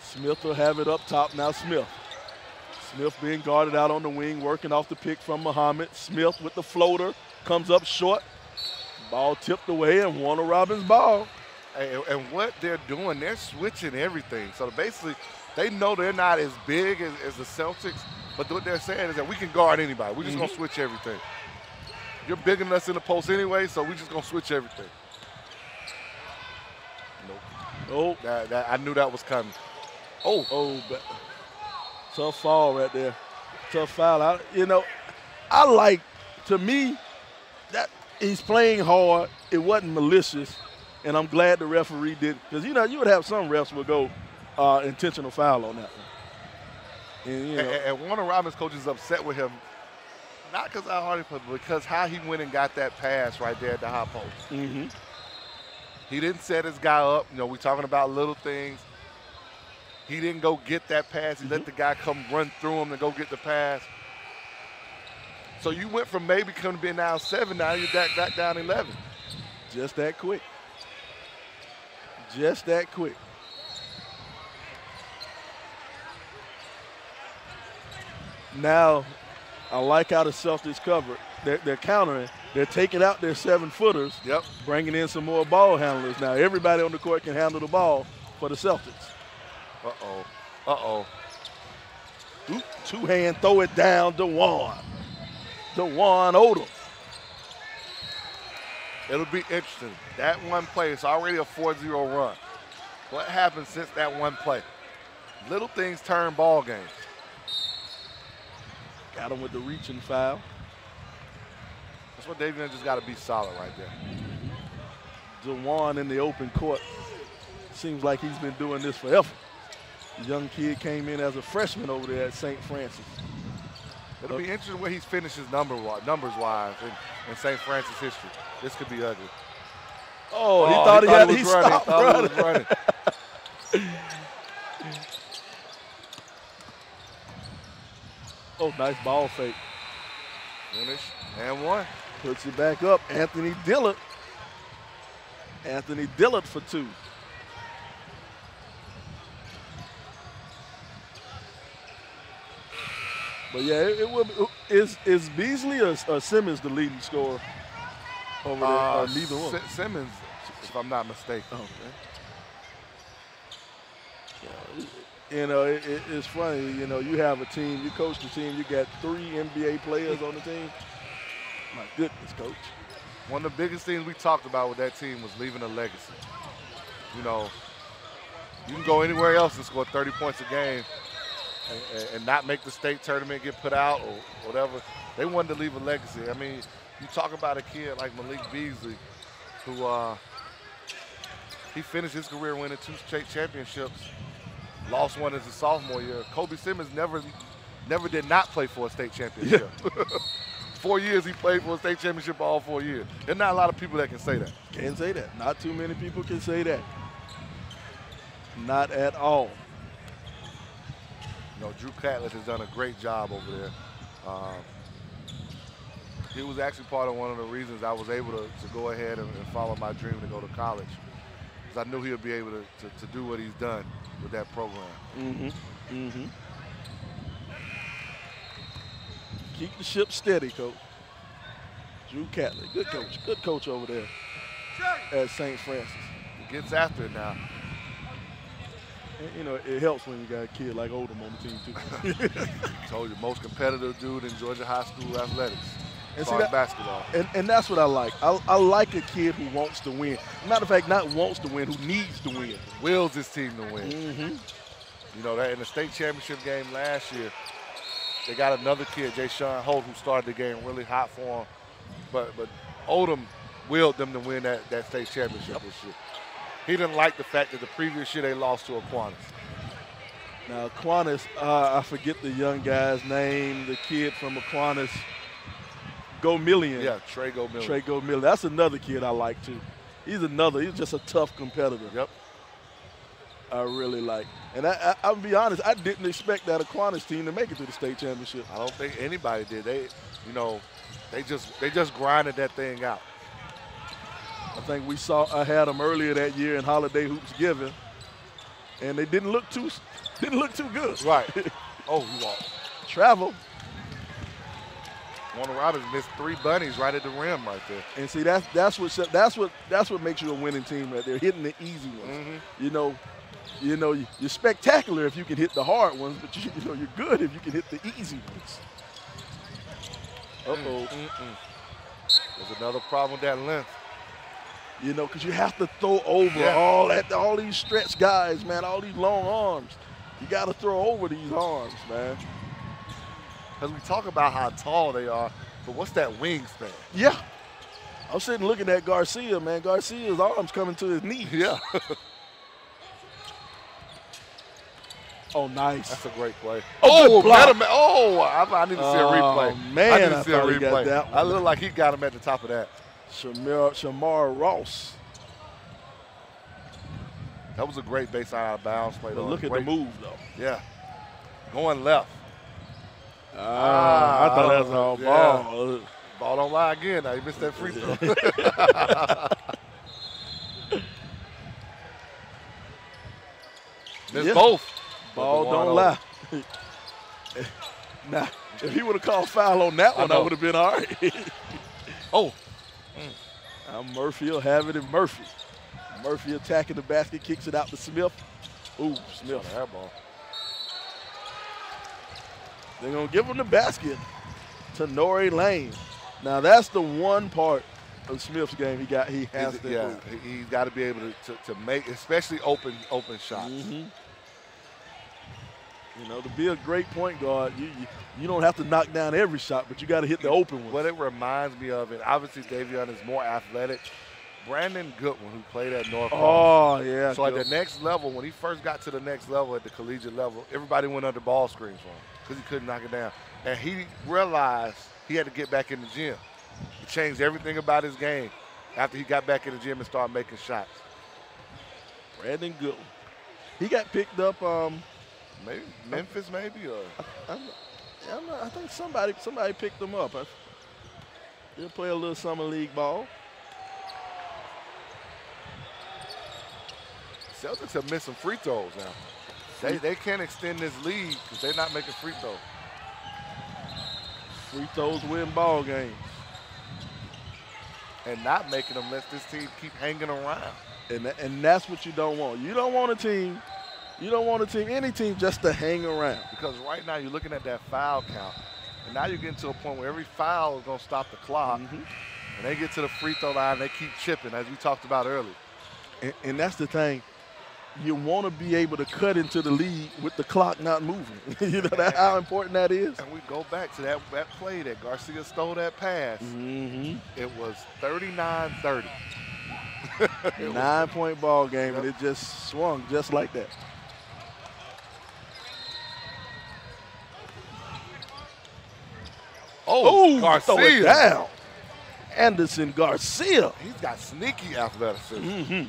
Smith will have it up top now. Smith being guarded out on the wing, working off the pick from Muhammad. Smith with the floater, comes up short. Ball tipped away and Warner Robins ball. And what they're doing, they're switching everything. So basically, they know they're not as big as the Celtics, but what they're saying is that we can guard anybody. We're just going to switch everything. You're bigger than us in the post anyway, so we're just going to switch everything. Nope. I knew that was coming. But tough fall right there. Tough foul. To me, that he's playing hard. It wasn't malicious, and I'm glad the referee didn't. Because, you would have some refs will go intentional foul on that one. And Warner Robins' coach is upset with him, not because how hard he played, but because how he went and got that pass right there at the high post. He didn't set his guy up. We're talking about little things. He didn't go get that pass. He let the guy come run through him and go get the pass. So you went from maybe coming to being now 7, now you're back down 11. Just that quick. Just that quick. Now, I like how the Celtics cover. They're countering. They're taking out their 7-footers, bringing in some more ball handlers. Now everybody on the court can handle the ball for the Celtics. Oop, two-hand, throw it down, Davion Odom. It'll be interesting. That one play, it's already a 4-0 run. What happened since that one play? Little things turn ball games. Got him with the reaching foul. That's what Davion just got to be solid right there. Davion in the open court. Seems like he's been doing this forever. The young kid came in as a freshman over there at St. Francis. It'll be interesting where he's finishes numbers-wise in St. Francis history. This could be ugly. Oh, he thought he stopped running. Oh, nice ball fake. Finish and one. Puts it back up. Anthony Dillard for 2. But yeah, it will be, is Beasley or Simmons the leading scorer over there? Neither one. Simmons, if I'm not mistaken. Okay. Yeah, you know, it's funny. You know, you have a team, you coach the team, you got 3 NBA players on the team. My goodness, coach. One of the biggest things we talked about with that team was leaving a legacy. You know, you can go anywhere else and score 30 points a game and not make the state tournament, get put out or whatever. They wanted to leave a legacy. I mean, you talk about a kid like Malik Beasley, who he finished his career winning 2 state championships, lost one as a sophomore year. Kobe Simmons never did not play for a state championship. Yeah. 4 years he played for a state championship all 4 years. There's not a lot of people that can say that. Can't say that. Not too many people can say that. Not at all. You know, Drew Catlett has done a great job over there. He was actually part of one of the reasons I was able to go ahead and follow my dream to go to college, because I knew he would be able to do what he's done with that program. Keep the ship steady, Coach. Drew Catlett, good coach over there at St. Francis. He gets after it now. And, you know, it helps when you got a kid like Odom on the team, too. Told you, most competitive dude in Georgia high school athletics. And see that, basketball. And that's what I like. I like a kid who wants to win. Matter of fact, not wants to win, who needs to win. Wills his team to win. You know, that in the state championship game last year, they got another kid, Jay Sean Holt, who started the game really hot for him. But Odom willed them to win that state championship this year. He didn't like the fact that the previous year they lost to Aquinas. Now, Aquinas, I forget the young guy's name, the kid from Aquinas, Gomillion. Yeah, Trey Gomillion. Trey Gomillion. That's another kid I like, too. He's just a tough competitor. Yep. I really like. And I'll be honest, I didn't expect that Aquinas team to make it to the state championship. I don't think anybody did. They just grinded that thing out. I think I had them earlier that year in Holiday Hoops Giving, and they didn't look too good. Right. Oh, you walked. Travel. Warner Robins missed 3 bunnies right at the rim right there. And see, that's what makes you a winning team right there, hitting the easy ones. You know, you're spectacular if you can hit the hard ones, but you know you're good if you can hit the easy ones. There's another problem with that length. You know, because you have to throw over all these stretch guys, man, all these long arms. You got to throw over these arms, man. Because we talk about how tall they are, but what's that wingspan? Yeah. I'm sitting looking at Garcia, man. Garcia's arms coming to his knees. Yeah. Oh, nice. That's a great play. Oh, block. I need to see a replay. Man, I need to see a replay. He got that one. I look like he got him at the top of that. Shamar Ross. That was a great baseline out of bounds play. But look at the move, though. Yeah. Going left. I thought that was all ball. Yeah. Ball don't lie again. Now, you missed that free throw. Missed both. Ball don't lie. Nah. If he would have called foul on that one, I would have been all right. Oh. Now Murphy will have it in Murphy. Murphy attacking the basket, kicks it out to Smith. Ooh, Smith. That ball. They're going to give him the basket to Nori Lane. Now, that's the one part of Smith's game he has to improve. He's got to be able to make, especially open shots. Mm-hmm. You know, to be a great point guard, you don't have to knock down every shot, but you got to hit the open one. What it reminds me of, and obviously Davion is more athletic, Brandon Goodwin, who played at North Carolina. Oh, yeah. So at the next level, when he first got to the next level at the collegiate level, everybody went under ball screens for him because he couldn't knock it down. And he realized he had to get back in the gym. He changed everything about his game after he got back in the gym and started making shots. Brandon Goodwin. He got picked up maybe Memphis, maybe? Or I think somebody picked him up. He'll play a little summer league ball. Celtics have missed some free throws now. They can't extend this lead because they're not making free throws. Free throws win ball games. And not making them let this team keep hanging around. And that's what you don't want. You don't want any team just to hang around. Because right now you're looking at that foul count, and now you're getting to a point where every foul is going to stop the clock, and they get to the free throw line, they keep chipping, as we talked about earlier. And that's the thing. You want to be able to cut into the lead with the clock not moving. You know that's how important that is. And we go back to that play that Garcia stole that pass. It was 39-30. 9-point ball game, and it just swung just like that. Oh, Garcia. Throw it down. Anderson Garcia. He's got sneaky athleticism.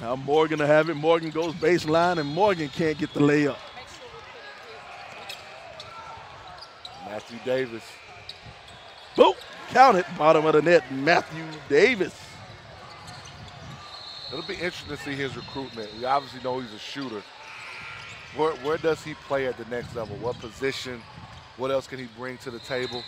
Now Morgan to have it. Morgan goes baseline, and Morgan can't get the layup. Matthew Davis. Boop. Count it. Bottom of the net, Matthew Davis. It'll be interesting to see his recruitment. We obviously know he's a shooter. Where does he play at the next level? What position? What else can he bring to the table?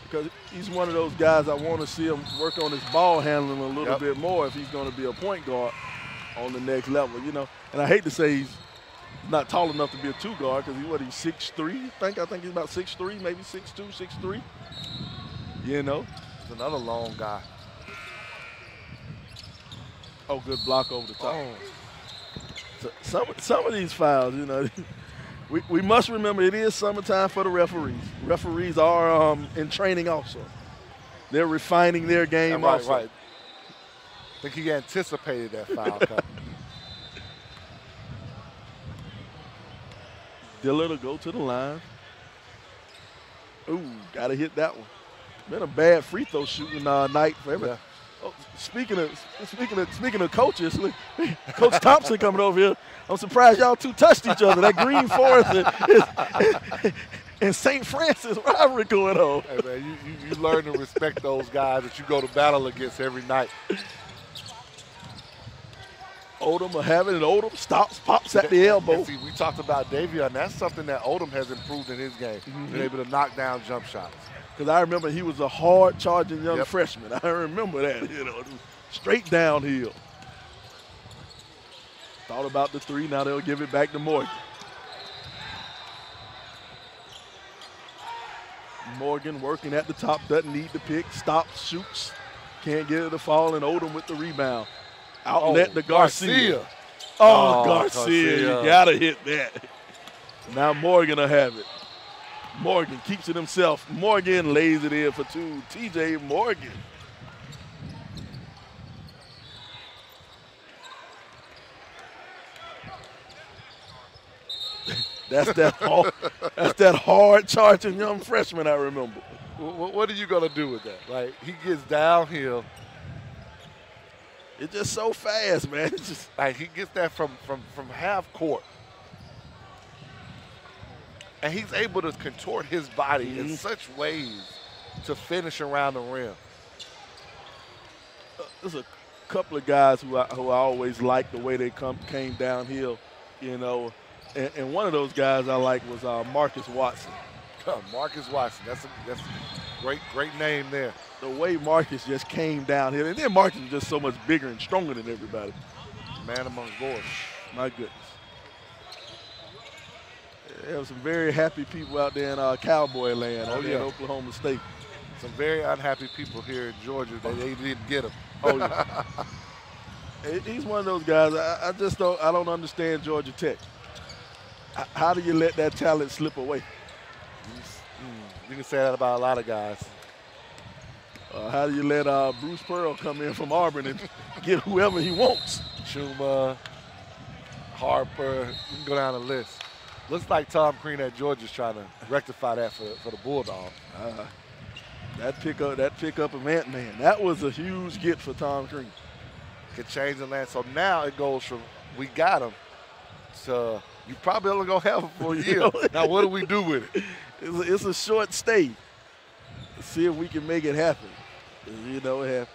Because he's one of those guys I want to see him work on his ball handling a little bit more if he's going to be a point guard on the next level, you know. And I hate to say he's not tall enough to be a two guard because he's 6'3", I think he's about 6'3", maybe 6'2", 6'3". You know. He's another long guy. Oh, good block over the top. So some of these fouls, you know, we must remember it is summertime for the referees. Referees are in training also. They're refining their game also. Right. I think he anticipated that foul coming. Dillard will go to the line. Ooh, got to hit that one. Been a bad free throw shooting night for everybody. Yeah. Oh, speaking of coaches, look, Coach Thompson coming over here. I'm surprised y'all two touched each other. That Green Forest and St. Francis rivalry going on. Hey man, you learn to respect those guys that you go to battle against every night. Odom will have it, and Odom stops, pops at the elbow. See, we talked about Davion. That's something that Odom has improved in his game, being able to knock down jump shots. Because I remember he was a hard-charging young freshman. I remember that, you know, straight downhill. Thought about the three. Now they'll give it back to Morgan. Morgan working at the top, doesn't need the pick. Stops, shoots, can't get it to fall, and Odom with the rebound. Outlet to Garcia. Garcia, you got to hit that. Now Morgan will have it. Morgan keeps it himself. Morgan lays it in for two. TJ Morgan. That's that hard charging young freshman I remember. What are you going to do with that? Like, he gets downhill. It's just so fast, man. It's just like he gets that from half court. And he's able to contort his body in such ways to finish around the rim. couple of guys who I always liked the way they came downhill, you know. And one of those guys I like was Marcus Watson. Marcus Watson, that's a great name there. The way Marcus just came downhill, and then Marcus is just so much bigger and stronger than everybody. Man amongst boys. My goodness. There were some very happy people out there in Cowboy land, in Oklahoma State. Some very unhappy people here in Georgia that they didn't get him. Oh, yeah. He's one of those guys. I don't understand Georgia Tech. How do you let that talent slip away? You can say that about a lot of guys. How do you let Bruce Pearl come in from Auburn and get whoever he wants? Chuma, Harper, you can go down the list. Looks like Tom Crean at Georgia's trying to rectify that for the Bulldogs. That pickup of Ant-Man, that was a huge get for Tom Crean. Could change the land. So now it goes from we got him to you probably only going to have him for a year. Now what do we do with it? It's a short stay. Let's see if we can make it happen. You know,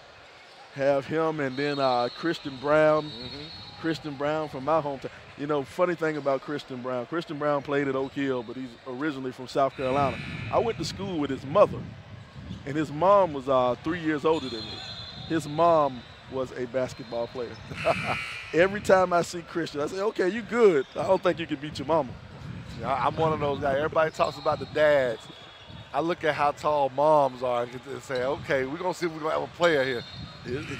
have him and then Christian Brown. Mm-hmm. Christian Brown from my hometown. You know, funny thing about Christian Brown. Christian Brown played at Oak Hill, but he's originally from South Carolina. I went to school with his mother, and his mom was 3 years older than me. His mom was a basketball player. Every time I see Christian, I say, okay, you good. I don't think you can beat your mama. I'm one of those guys. Everybody talks about the dads. I look at how tall moms are and say, okay, we're going to see if we're going to have a player here.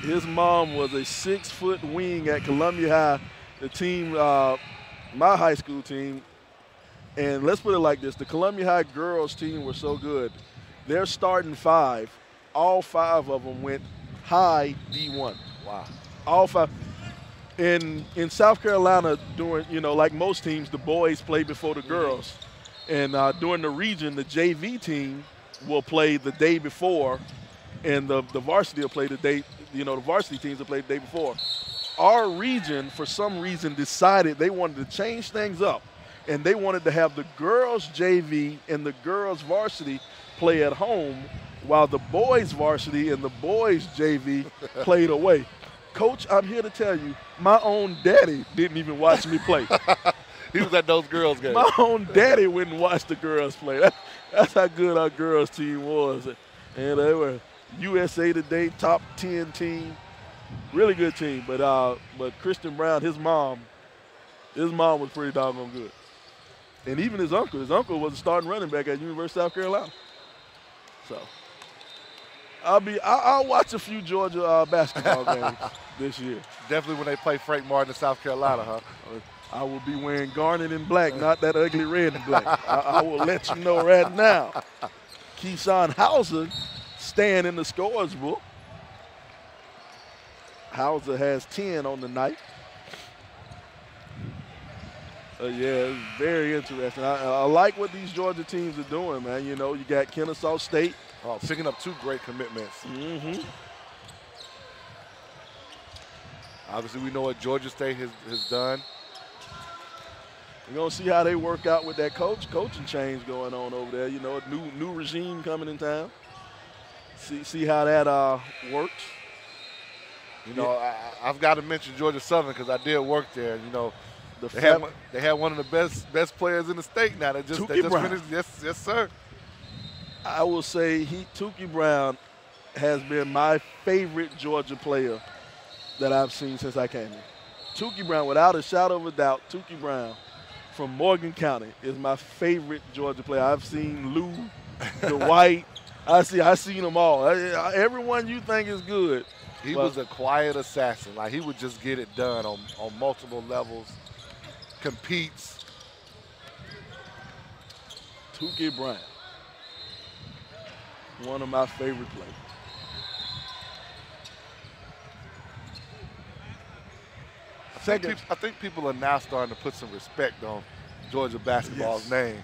His mom was a 6-foot wing at Columbia High, the team, my high school team. And let's put it like this. The Columbia High girls team were so good. Their starting five, all five of them went high D1. Wow. All five. In South Carolina, during, you know, like most teams, the boys play before the girls. And during the region, the JV team will play the day before, and the varsity will play the day, you know, the varsity teams will play the day before. Our region, for some reason, decided they wanted to change things up, and they wanted to have the girls JV and the girls varsity play at home while the boys varsity and the boys JV played away. Coach, I'm here to tell you, my own daddy didn't even watch me play. He was at those girls' games. My own daddy wouldn't watch the girls play. That's how good our girls' team was. And they were USA Today top 10 team. Really good team. But Christian Brown, his mom was pretty doggone good. And even his uncle was a starting running back at University of South Carolina. So I'll watch a few Georgia basketball games this year. Definitely when they play Frank Martin in South Carolina, huh? I will be wearing garnet and black, not that ugly red and black. I will let you know right now. Keyshawn Hauser staying in the scores book. Hauser has 10 on the night. Yeah, it's very interesting. I like what these Georgia teams are doing, man. You know, you got Kennesaw State. Oh, picking up 2 great commitments. Mm-hmm. Obviously, we know what Georgia State has done. We're going to see how they work out with that coaching change going on over there. You know, a new regime coming in town. See how that works. You know, I've got to mention Georgia Southern because I did work there. You know, they had one of the best players in the state now. They just finished. Yes, sir. I will say Tukey Brown has been my favorite Georgia player that I've seen since I came in. Tukey Brown, without a shadow of a doubt, Tukey Brown from Morgan County is my favorite Georgia player. I've seen Lou, Dwight. I seen them all. Everyone you think is good. He was a quiet assassin. Like, he would just get it done on multiple levels. Competes. Tukey Brown, one of my favorite players. I think people are now starting to put some respect on Georgia basketball's name.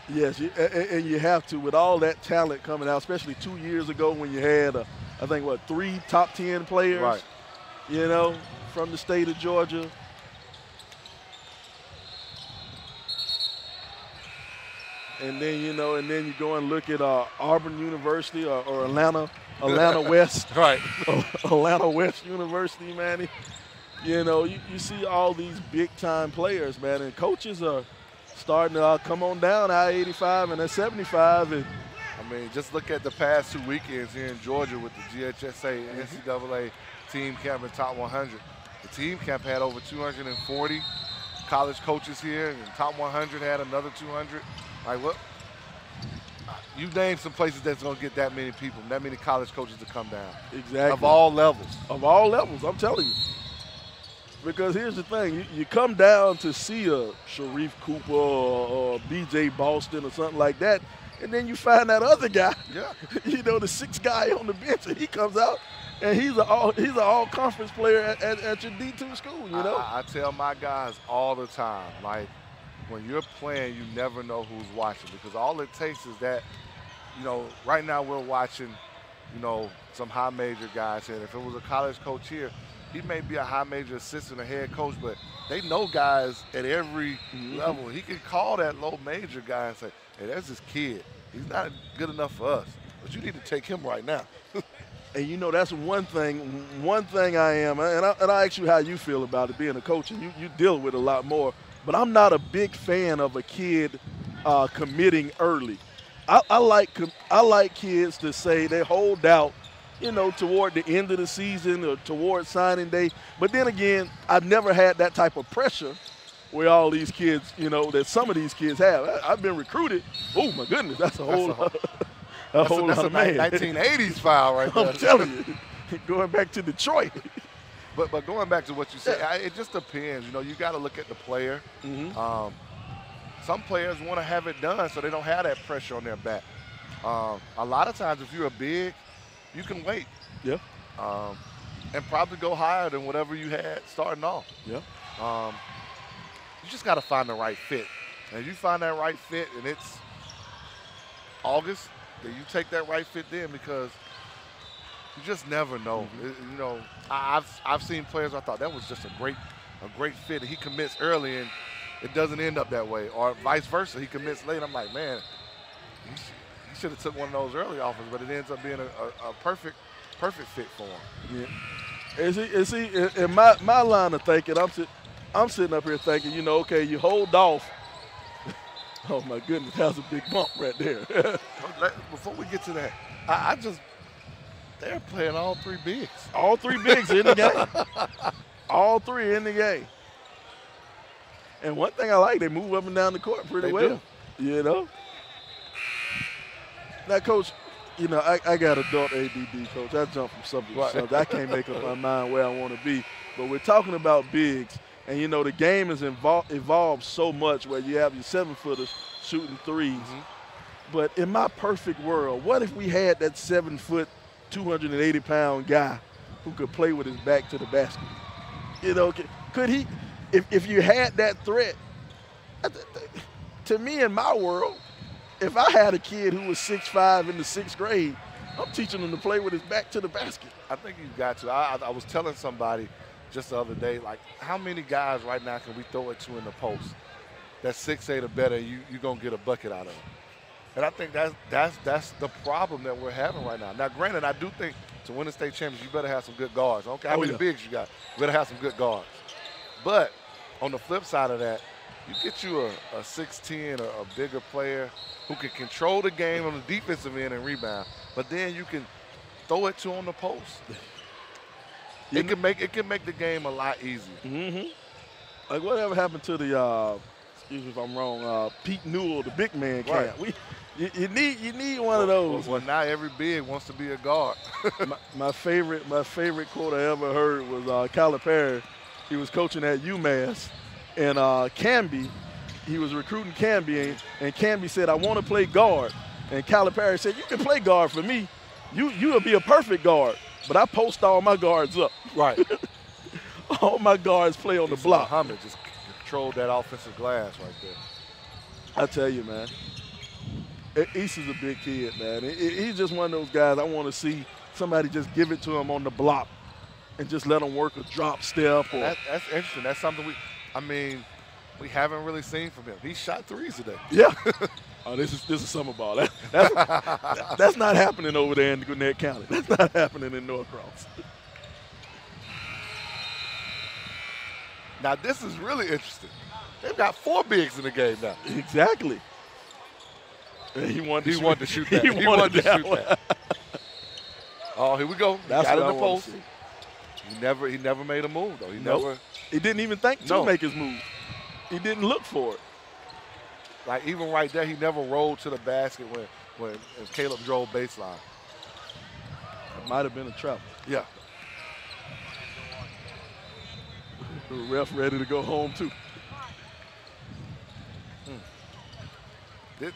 Yes, and you have to with all that talent coming out, especially 2 years ago when you had, I think, 3 top 10 players, right, you know, from the state of Georgia. And then, you know, and then you go and look at Auburn University or Atlanta West. Right. Atlanta West University, man. You know, you see all these big-time players, man, and coaches are starting to come on down I-85 and I-75. And I mean, just look at the past 2 weekends here in Georgia with the GHSA NCAA team camp and top 100. The team camp had over 240 college coaches here, and top 100 had another 200. Like, what? You name some places that's going to get that many people, that many college coaches to come down. Exactly. Of all levels. Of all levels, I'm telling you. Because here's the thing, you come down to see a Sharif Cooper or B.J. Boston or something like that, and then you find that other guy, you know, the sixth guy on the bench, and he comes out, and he's an all-conference player at your D2 school, you know? I tell my guys all the time, like, when you're playing, you never know who's watching, because all it takes is that, you know, right now we're watching, you know, some high major guys here. If it was a college coach here, he may be a high major assistant or head coach, but they know guys at every level. He can call that low major guy and say, hey, there's this kid. He's not good enough for us, but you need to take him right now. And, you know, that's one thing I am, and I ask you how you feel about it being a coach, and you deal with it a lot more, but I'm not a big fan of a kid committing early. I like kids to say they hold out, you know, toward the end of the season or toward signing day. But then again, I've never had that type of pressure where all these kids, you know, that some of these kids have. I've been recruited. Oh, my goodness, that's a whole lot of 1980s foul right there. I'm telling you, going back to Detroit. But going back to what you said, it just depends. You know, you got to look at the player. Some players want to have it done so they don't have that pressure on their back. A lot of times if you're a big, you can wait. Yeah. And probably go higher than whatever you had starting off. Yeah. You just got to find the right fit. And if you find that right fit and it's August, then you take that right fit then, because you just never know. You know, I've seen players I thought that was just a great fit. He commits early and it doesn't end up that way, or vice versa. He commits late. I'm like, man, he should have took one of those early offers, but it ends up being a perfect fit for him. Yeah. Is he in my line of thinking? I'm sitting up here thinking, you know, okay, you hold off. Oh my goodness, that's a big bump right there. Before we get to that, they're playing all three bigs. All three bigs in the game. All three in the game. And one thing I like, they move up and down the court pretty well. You know? Now, Coach, you know, I got adult ADD, Coach. I jump from something to something. I can't make up my mind where I want to be. But we're talking about bigs. And, you know, the game has evolved so much where you have your 7-footers shooting threes. But in my perfect world, what if we had that 7-foot, 280-pound guy who could play with his back to the basket? You know, could he? If you had that threat, to me in my world, if I had a kid who was 6'5" in the 6th grade, I'm teaching him to play with his back to the basket. I think you've got to. I was telling somebody just the other day, like, how many guys right now can we throw it to in the post that's 6'8" or better, you're going to get a bucket out of them? And I think that's the problem that we're having right now. Now, granted, I do think to win the state championship, you better have some good guards. I don't care how many bigs you got. You better have some good guards. But on the flip side of that, you get you a 6'10" or a bigger player who can control the game on the defensive end and rebound, but then you can throw it to on the post. It can make the game a lot easier. Like whatever happened to the excuse me if I'm wrong, Pete Newell, the big man camp. You need one of those. Well, now every big wants to be a guard. my favorite quote I ever heard was Calipari. He was coaching at UMass, and Camby, he was recruiting Camby, and Camby said, I want to play guard. And Calipari said, you can play guard for me. You'll be a perfect guard, but I post all my guards up. Right. All my guards play on the block. Muhammad just controlled that offensive glass right there. I tell you, man, Issa's a big kid, man. He's just one of those guys I want to see somebody just give it to him on the block and just let him work a drop step. That's interesting. That's something we haven't really seen from him. He shot threes today. Yeah. Oh, this is summer ball. That's not happening over there in Gwinnett County. That's not happening in Norcross. Now, this is really interesting. They've got 4 bigs in the game now. Exactly. He wanted to shoot that. He wanted to shoot that. Oh, here we go. That's got what in the I want post. to see. He never made a move, though. He didn't even think to make his move. He didn't look for it. Like, even right there, he never rolled to the basket when Caleb drove baseline. It might have been a trap. Yeah. The ref ready to go home, too.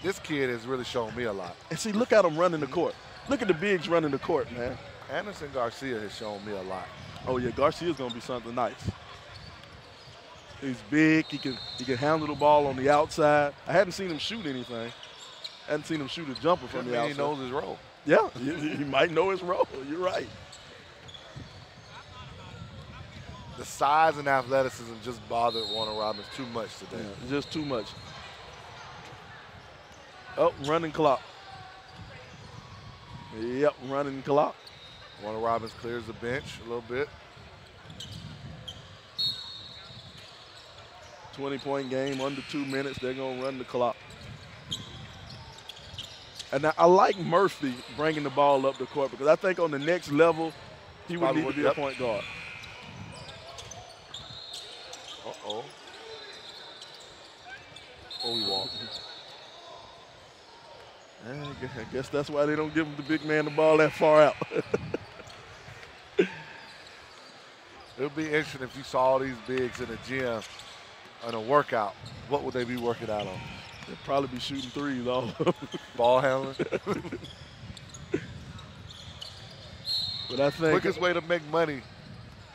This kid has really shown me a lot. And see, look at him running the court. Look at the bigs running the court, man. Anderson Garcia has shown me a lot. Oh, yeah, Garcia's going to be something nice. He's big. He can handle the ball on the outside. I hadn't seen him shoot anything. I hadn't seen him shoot a jumper from the outside. He knows his role. Yeah, he might know his role. You're right. The size and athleticism just bothered Warner Robins too much today. Yeah, just too much. Oh, running clock. Yep, running clock. Warner Robins clears the bench a little bit. 20-point game, under 2 minutes. They're going to run the clock. And I like Murphy bringing the ball up the court because I think on the next level, he would need to be a point guard. Uh-oh. Oh, he walked. I guess that's why they don't give him the big man the ball that far out. It would be interesting if you saw all these bigs in the gym on a workout. What would they be working out on? They'd probably be shooting threes all ball handling. But I think quickest way to make money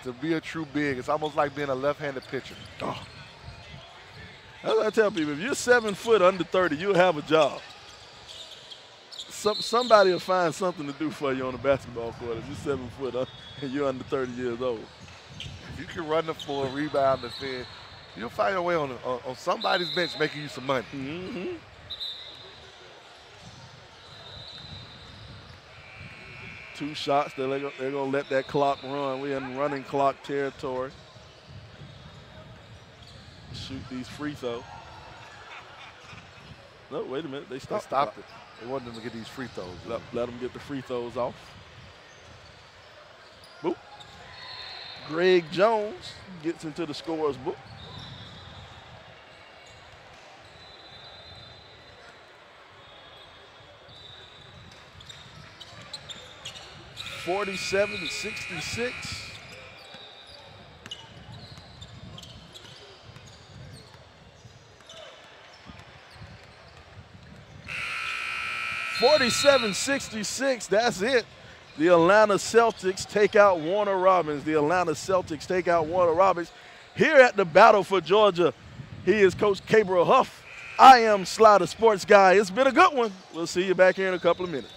to be a true big, it's almost like being a left-handed pitcher. Oh. That's what I tell people. If you're 7 foot under 30, you'll have a job. Somebody will find something to do for you on the basketball court if you're 7 foot and you're under 30 years old. If you can run the floor, rebound, defend, you'll find your way on somebody's bench making you some money. Mm-hmm. Two shots, they're going to let that clock run. We're in running clock territory. Shoot these free throws. No, wait a minute. They stopped it. They wanted them to get these free throws. Let them get the free throws off. Boop. Greg Jones gets into the scorer's book. (47-66). (47-66). That's it. The Atlanta Celtics take out Warner Robins. The Atlanta Celtics take out Warner Robins. Here at the Battle for Georgia, he is Coach Gabriel Huff. I am Sly the Sports Guy. It's been a good one. We'll see you back here in a couple of minutes.